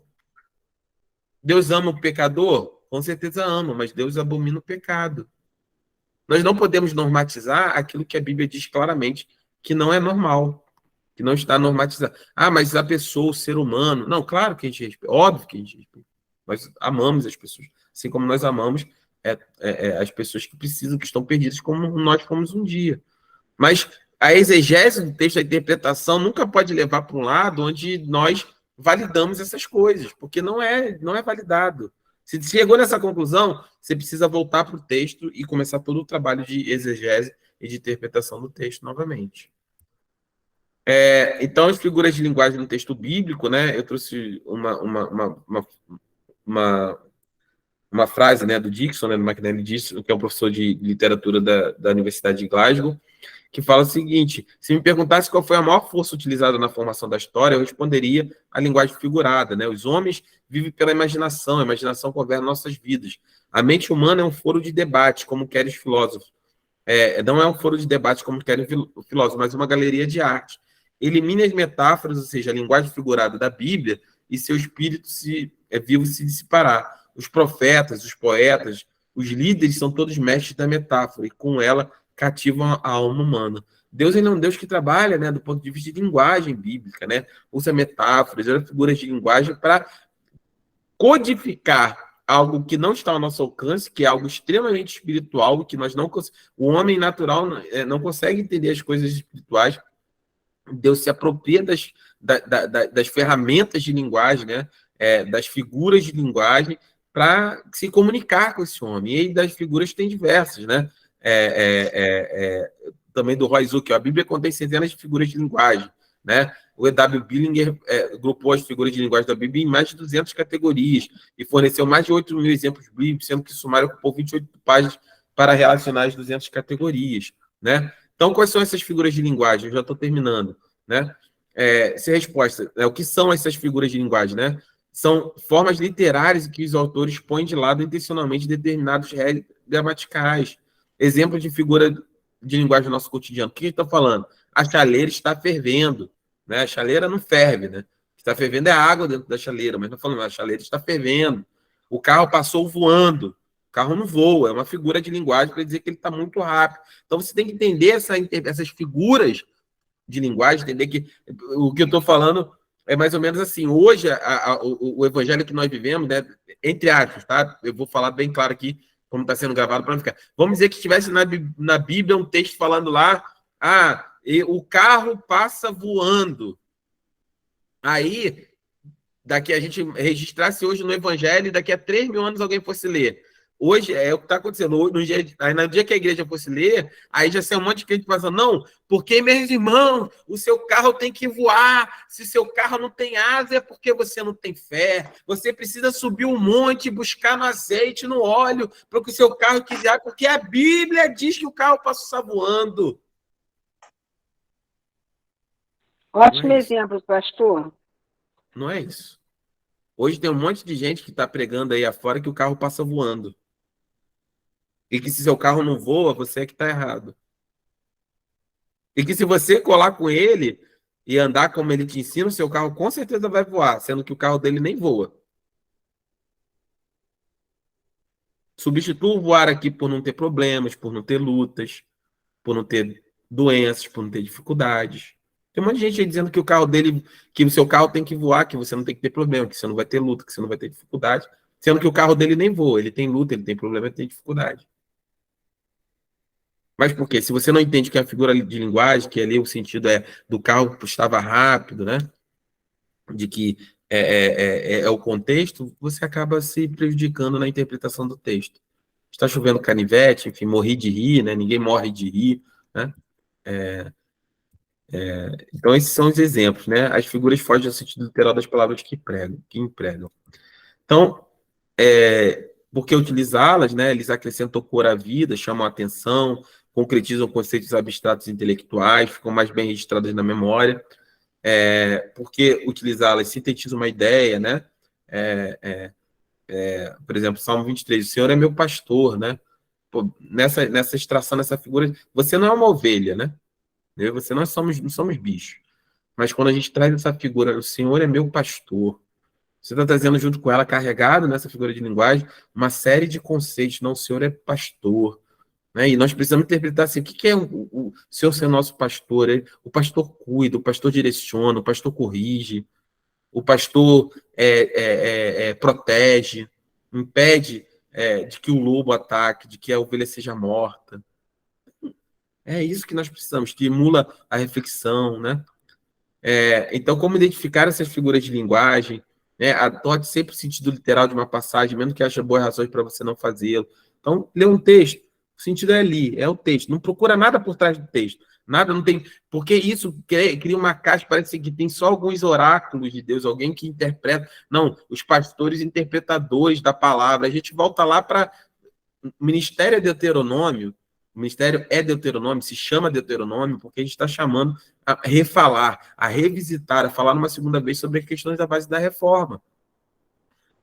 Deus ama o pecador? Com certeza ama, mas Deus abomina o pecado. Nós não podemos normatizar aquilo que a Bíblia diz claramente que não é normal, que não está normatizado. Mas a pessoa, o ser humano... Não, claro que a gente respeita, óbvio que a gente respeita. Nós amamos as pessoas, assim como nós amamos as pessoas que precisam, que estão perdidas, como nós fomos um dia. Mas a exegese do texto, a interpretação, nunca pode levar para um lado onde nós validamos essas coisas, porque não é validado. Se chegou nessa conclusão, você precisa voltar para o texto e começar todo o trabalho de exegese e de interpretação do texto novamente. Então, as figuras de linguagem no texto bíblico, né? Eu trouxe uma frase, né, do Dixon, né, do McNally Dixon, que é um professor de literatura da Universidade de Glasgow, que fala o seguinte: se me perguntasse qual foi a maior força utilizada na formação da história, eu responderia a linguagem figurada, né? Os homens vivem pela imaginação, a imaginação governa nossas vidas. A mente humana é um foro de debate, como querem os filósofos. Não é um foro de debate, como querem os filósofos, mas uma galeria de arte. Elimine as metáforas, ou seja, a linguagem figurada da Bíblia, e seu espírito vivo se dissipará. Os profetas, os poetas, os líderes são todos mestres da metáfora, e com ela cativam a alma humana. Deus ele é um Deus que trabalha, né, do ponto de vista de linguagem bíblica, né? Usa metáforas, usa figuras de linguagem para codificar algo que não está ao nosso alcance, que é algo extremamente espiritual, que nós não o homem natural não consegue entender as coisas espirituais. Deus se apropria das ferramentas de linguagem, né? Das figuras de linguagem, para se comunicar com esse homem. E das figuras tem diversas, né? Também do Roy Zucker, a Bíblia contém centenas de figuras de linguagem, né? O E.W. Billinger agrupou as figuras de linguagem da Bíblia em mais de 200 categorias e forneceu mais de 8.000 exemplos bíblicos, sendo que o sumário ocupou 28 páginas para relacionar as 200 categorias, né? Então, quais são essas figuras de linguagem? Eu já estou terminando, né? Essa resposta, o que são essas figuras de linguagem, né? são formas literárias em que os autores põem de lado intencionalmente determinados regras gramaticais. Exemplo de figura de linguagem do nosso cotidiano. O que a gente está falando? A chaleira está fervendo. Né? A chaleira não ferve, né? Está fervendo é a água dentro da chaleira, mas não falando, a chaleira está fervendo. O carro passou voando. O carro não voa, é uma figura de linguagem para dizer que ele está muito rápido. Então você tem que entender essas figuras de linguagem, entender que o que eu estou falando é mais ou menos assim. Hoje, o evangelho que nós vivemos, né, entre aspas, tá? Eu vou falar bem claro aqui, como está sendo gravado, para não ficar. Vamos dizer que estivesse na Bíblia um texto falando lá, o carro passa voando. Aí, daqui a gente registrasse hoje no Evangelho, e daqui a 3.000 anos alguém fosse ler. Hoje é o que está acontecendo. No dia que a igreja fosse ler, aí já sai um monte de gente pensando, não, porque, meus irmãos, o seu carro tem que voar. Se seu carro não tem asa, é porque você não tem fé. Você precisa subir um monte, buscar no azeite, no óleo, para que o seu carro quiser, porque a Bíblia diz que o carro passa voando. Ótimo exemplo, pastor. Não é isso. Hoje tem um monte de gente que está pregando aí afora que o carro passa voando. E que se seu carro não voa, você é que está errado. E que se você colar com ele e andar como ele te ensina, o seu carro com certeza vai voar, sendo que o carro dele nem voa. Substitua o voar aqui por não ter problemas, por não ter lutas, por não ter doenças, por não ter dificuldades. Tem um monte de gente aí dizendo que o carro dele, que o seu carro tem que voar, que você não tem que ter problema, que você não vai ter luta, que você não vai ter dificuldade, sendo que o carro dele nem voa, ele tem luta, ele tem problema, ele tem dificuldade. Mas por quê? Se você não entende que é a figura de linguagem, que ali o sentido é do carro estava rápido, né? De que é o contexto, você acaba se prejudicando na interpretação do texto. Está chovendo canivete, enfim, morri de rir, né? Ninguém morre de rir, né? Então, esses são os exemplos, né? As figuras fogem ao sentido literal das palavras que empregam. Então, por que utilizá-las, né? Eles acrescentam cor à vida, chamam a atenção, concretizam conceitos abstratos e intelectuais, ficam mais bem registradas na memória. Porque utilizá-las sintetiza uma ideia, né? Por exemplo, Salmo 23, o Senhor é meu pastor, né? Pô, nessa extração, nessa figura, você não é uma ovelha, né? Você não somos bichos. Mas quando a gente traz essa figura, o Senhor é meu pastor, você está trazendo junto com ela, carregado nessa figura de linguagem, uma série de conceitos. Não, o Senhor é pastor. Né? E nós precisamos interpretar assim, o que é o Senhor ser nosso pastor? O pastor cuida, o pastor direciona, o pastor corrige, o pastor protege, impede de que o lobo ataque, de que a ovelha seja morta. É isso que nós precisamos, estimula a reflexão, né? Então, como identificar essas figuras de linguagem, né? Adote sempre o sentido literal de uma passagem, mesmo que ache boas razões para você não fazê-lo. Então, lê um texto, o sentido é ali, é o texto. Não procura nada por trás do texto. Nada, não tem. Porque isso cria uma caixa, parece que tem só alguns oráculos de Deus, alguém que interpreta. Não, os pastores interpretadores da palavra. A gente volta lá para o Ministério é Deuteronômio. O Ministério é Deuteronômio, se chama Deuteronômio, porque a gente está chamando a refalar, a revisitar, a falar uma segunda vez sobre as questões da base da reforma.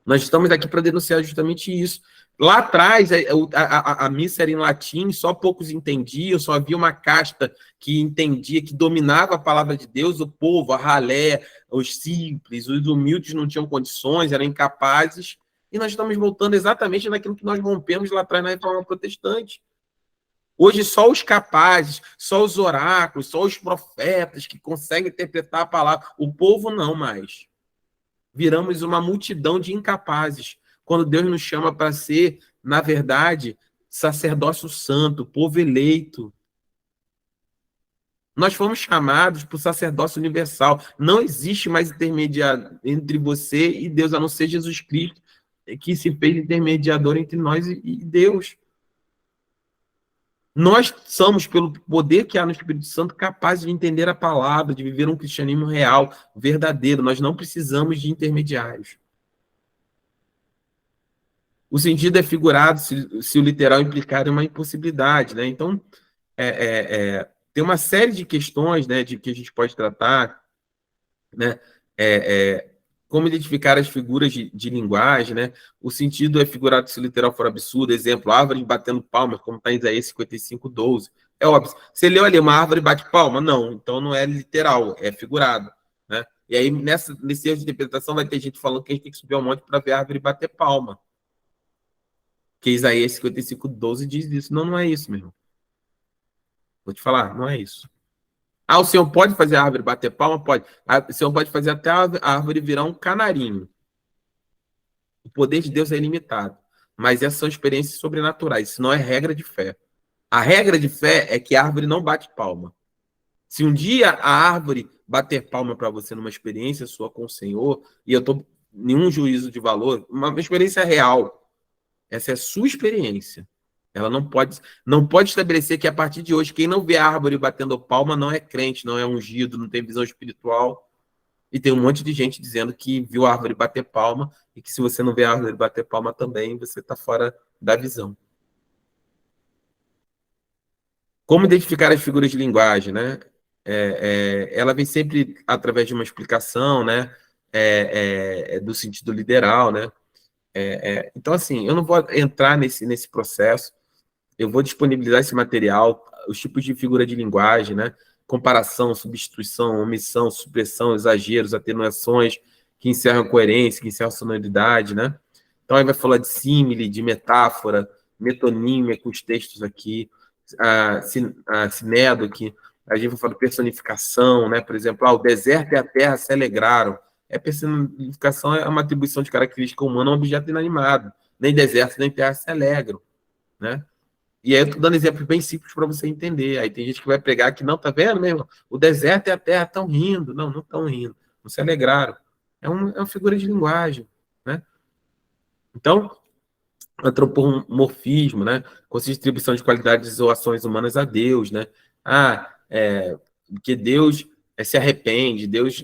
Nós estamos aqui para denunciar justamente isso. Lá atrás, a missa era em latim, só poucos entendiam, só havia uma casta que entendia, que dominava a palavra de Deus, o povo, a ralé, os simples, os humildes não tinham condições, eram incapazes, e nós estamos voltando exatamente naquilo que nós rompemos lá atrás na reforma protestante. Hoje, só os capazes, só os oráculos, só os profetas que conseguem interpretar a palavra. O povo não mais. Viramos uma multidão de incapazes. Quando Deus nos chama para ser, na verdade, sacerdócio santo, povo eleito. Nós fomos chamados para o sacerdócio universal. Não existe mais intermediário entre você e Deus, a não ser Jesus Cristo, que se fez intermediador entre nós e Deus. Nós somos, pelo poder que há no Espírito Santo, capazes de entender a palavra, de viver um cristianismo real, verdadeiro. Nós não precisamos de intermediários. O sentido é figurado se o literal implicar em uma impossibilidade, né? Então, tem uma série de questões, né, de que a gente pode tratar, né, Como identificar as figuras de linguagem, né? O sentido é figurado se o literal for absurdo. Exemplo, árvore batendo palmas, como está em Isaías 55:12. É óbvio. Você leu ali, uma árvore bate palma? Não, então não é literal, é figurado, né? E aí, nesse erro de interpretação, vai ter gente falando que a gente tem que subir ao monte para ver a árvore bater palma. Que Isaías 55:12 diz isso. Não, não é isso, meu irmão. Vou te falar, não é isso. Ah, o senhor pode fazer a árvore bater palma? Pode. O senhor pode fazer até a árvore virar um canarinho. O poder de Deus é ilimitado. Mas essas são experiências sobrenaturais. Isso não é regra de fé. A regra de fé é que a árvore não bate palma. Se um dia a árvore bater palma para você numa experiência sua com o Senhor, e eu estou nenhum juízo de valor, uma experiência real. Essa é a sua experiência. Ela não pode estabelecer que a partir de hoje, quem não vê a árvore batendo palma não é crente, não é ungido, não tem visão espiritual. E tem um monte de gente dizendo que viu a árvore bater palma e que se você não vê a árvore bater palma também, você está fora da visão. Como identificar as figuras de linguagem, né? Ela vem sempre através de uma explicação, né? Do sentido literal, né? Então, assim, eu não vou entrar nesse processo. Eu vou disponibilizar esse material, os tipos de figura de linguagem, né? Comparação, substituição, omissão, supressão, exageros, atenuações, que encerram a coerência, que encerram a sonoridade, né? Então, aí vai falar de símile, de metáfora, metonímia com os textos aqui, a sinédoque, a gente vai falar de personificação, né? Por exemplo, o deserto e a terra se alegraram. Personificação é uma atribuição de característica humana a um objeto inanimado. Nem deserto, nem terra se alegram, né? E aí eu estou dando exemplos bem simples para você entender. Aí tem gente que vai pregar que não, tá vendo mesmo? O deserto e a terra estão rindo. Não, não estão rindo. Não se alegraram. É uma figura de linguagem, né? Então, antropomorfismo, né? Consiste em distribuição de qualidades ou ações humanas a Deus, né? Que Deus se arrepende, Deus...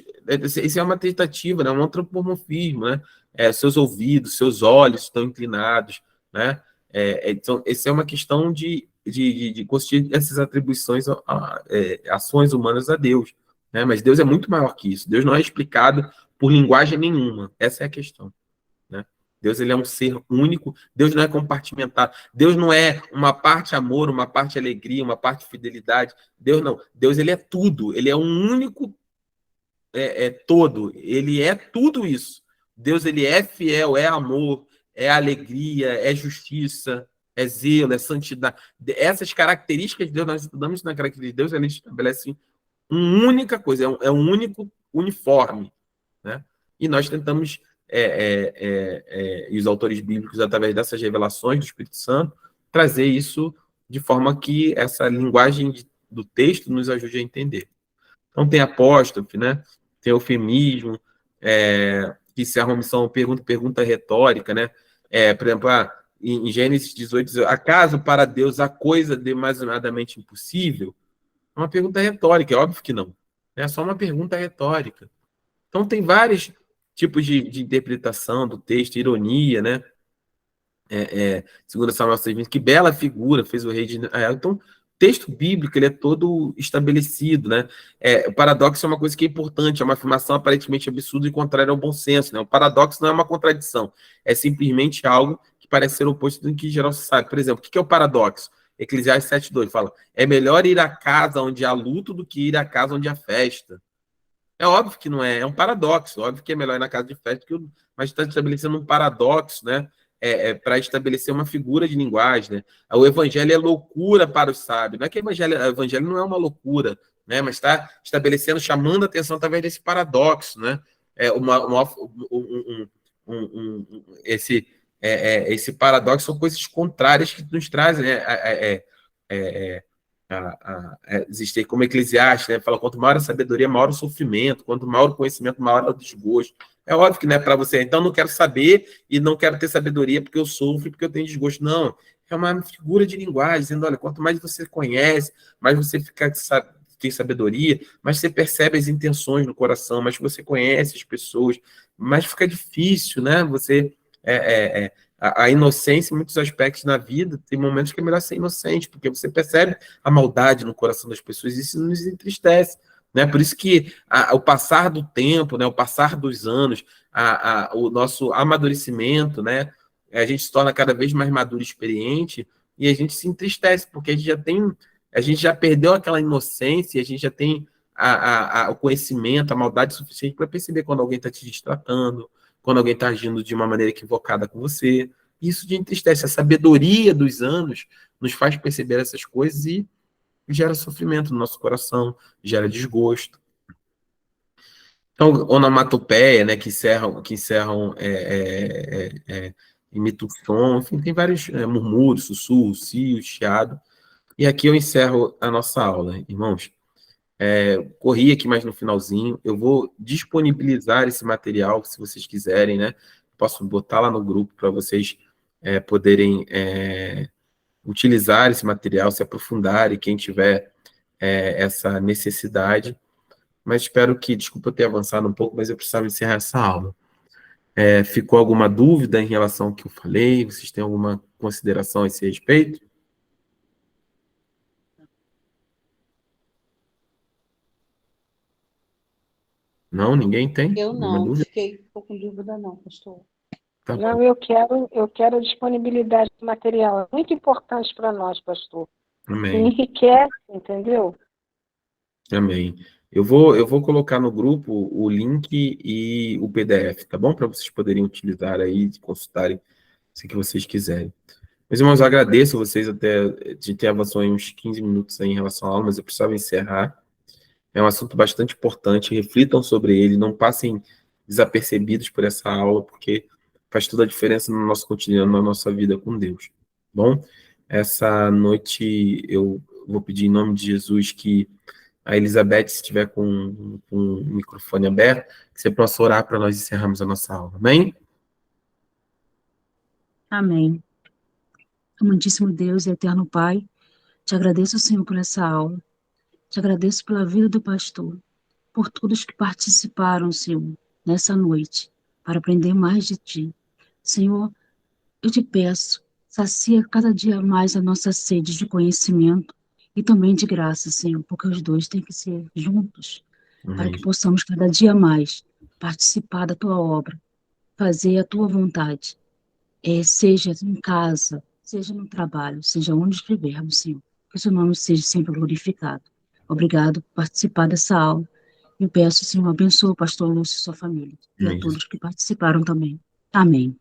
Isso é uma tentativa, né? Um antropomorfismo, né? Seus ouvidos, seus olhos estão inclinados, né? Então, essa é uma questão de consistir essas atribuições, ações humanas a Deus, né? Mas Deus é muito maior que isso. Deus não é explicado por linguagem nenhuma. Essa é a questão, né? Deus, ele é um ser único. Deus não é compartimentado. Deus não é uma parte amor, uma parte alegria, uma parte fidelidade. Deus não. Deus, ele é tudo. Ele é um único todo. Ele é tudo isso. Deus, ele é fiel, é amor, é alegria, é justiça, é zelo, é santidade. Essas características de Deus, nós estudamos na característica de Deus, ele estabelece uma única coisa, é um único uniforme, né? E nós tentamos, e os autores bíblicos, através dessas revelações do Espírito Santo, trazer isso de forma que essa linguagem do texto nos ajude a entender. Então, tem apóstrofe, né? Tem eufemismo, que encerra uma missão pergunta retórica, né? Por exemplo, em Gênesis 18, diz, acaso para Deus há coisa demasiadamente impossível? É uma pergunta retórica, é óbvio que não. É só uma pergunta retórica. Então, tem vários tipos de interpretação do texto, ironia, né? Segundo Samuel 6:20, que bela figura fez o rei de Israel. Então, o texto bíblico ele é todo estabelecido, né? O paradoxo é uma coisa que é importante, é uma afirmação aparentemente absurda e contrária ao bom senso, né? O paradoxo não é uma contradição, é simplesmente algo que parece ser oposto do que em geral se sabe. Por exemplo, o que é o paradoxo? Eclesiastes 7:2 fala, é melhor ir à casa onde há luto do que ir à casa onde há festa. É óbvio que não é um paradoxo, óbvio que é melhor ir na casa de festa, mas está estabelecendo um paradoxo, né? Para estabelecer uma figura de linguagem, né? O evangelho é loucura para os sábios. Não é que o evangelho não é uma loucura, né? Mas está estabelecendo, chamando a atenção através desse paradoxo, né? Esse paradoxo são coisas contrárias que nos trazem, né? Existir como Eclesiastes, né? Fala, quanto maior a sabedoria, maior o sofrimento, quanto maior o conhecimento, maior é o desgosto. É óbvio que não é para você, então não quero saber e não quero ter sabedoria porque eu sofro e porque eu tenho desgosto. Não, é uma figura de linguagem, dizendo, olha, quanto mais você conhece, mais você tem sabedoria, mais você percebe as intenções no coração, mais você conhece as pessoas, mais fica difícil, né? Você... a inocência, em muitos aspectos na vida, tem momentos que é melhor ser inocente, porque você percebe a maldade no coração das pessoas e isso nos entristece, né? Por isso que o passar do tempo, né? O passar dos anos, o nosso amadurecimento, né? A gente se torna cada vez mais maduro e experiente e a gente se entristece, porque a gente já perdeu aquela inocência, a gente já tem o conhecimento, a maldade suficiente para perceber quando alguém está te destratando, quando alguém está agindo de uma maneira equivocada com você. Isso te entristece. A sabedoria dos anos nos faz perceber essas coisas e gera sofrimento no nosso coração, gera desgosto. Então, onomatopeia, né, que encerram imita o som, enfim, tem vários murmúrios, sussurros, cios, chiado. E aqui eu encerro a nossa aula, irmãos. Corri aqui mais no finalzinho, eu vou disponibilizar esse material, se vocês quiserem, né? Posso botar lá no grupo para vocês poderem utilizar esse material, se aprofundarem, quem tiver essa necessidade. Mas espero que, desculpa eu ter avançado um pouco, mas eu precisava encerrar essa aula. Ficou alguma dúvida em relação ao que eu falei? Vocês têm alguma consideração a esse respeito? Não? Ninguém tem? Eu Alguma não, dúvida? fiquei um pouco com dúvida não, pastor. Tá bom. Não, eu quero a disponibilidade do material. É muito importante para nós, pastor. Amém. Enriquece, entendeu? Amém. Eu vou colocar no grupo o link e o PDF, tá bom? Para vocês poderem utilizar aí, consultarem, se que vocês quiserem. Meus irmãos, eu agradeço vocês até de ter avançado em uns 15 minutos aí em relação à aula, mas eu precisava encerrar. É um assunto bastante importante, reflitam sobre ele, não passem desapercebidos por essa aula, porque faz toda a diferença no nosso cotidiano, na nossa vida com Deus. Bom, essa noite eu vou pedir em nome de Jesus que a Elizabeth, se estiver com o microfone aberto, que você possa orar para nós encerrarmos a nossa aula. Amém? Amém. Amantíssimo Deus e eterno Pai, te agradeço, Senhor, por essa aula. Te agradeço pela vida do pastor, por todos que participaram, Senhor, nessa noite, para aprender mais de Ti. Senhor, eu te peço, sacia cada dia mais a nossa sede de conhecimento e também de graça, Senhor, porque os dois têm que ser juntos, para Amém. que possamos cada dia mais participar da Tua obra, fazer a Tua vontade, seja em casa, seja no trabalho, seja onde estivermos, Senhor, que o Seu nome seja sempre glorificado. Obrigado por participar dessa aula. Eu peço, Senhor, abençoe o pastor Lúcio e sua família, e a Amém. todos que participaram também. Amém.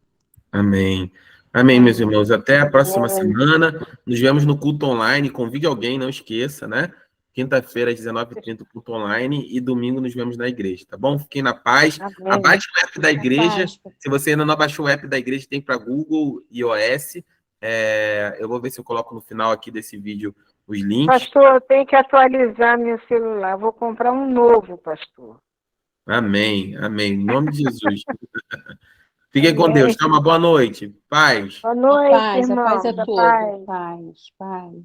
Amém. Amém, meus irmãos. Até a próxima semana. Nos vemos no culto online. Convide alguém, não esqueça, né? Quinta-feira, às 19h30, culto online. E domingo nos vemos na igreja, tá bom? Fiquem na paz. Amém. Abaixe o app da igreja. Paz. Se você ainda não abaixou o app da igreja, tem para Google e iOS. Eu vou ver se eu coloco no final aqui desse vídeo os links. Pastor, eu tenho que atualizar meu celular. Vou comprar um novo, pastor. Amém. Amém. Em nome de Jesus. Fiquem com Deus. Tá? Uma boa noite. Paz. Boa noite, Paz, a irmão. paz é Da toda. paz. Paz, paz.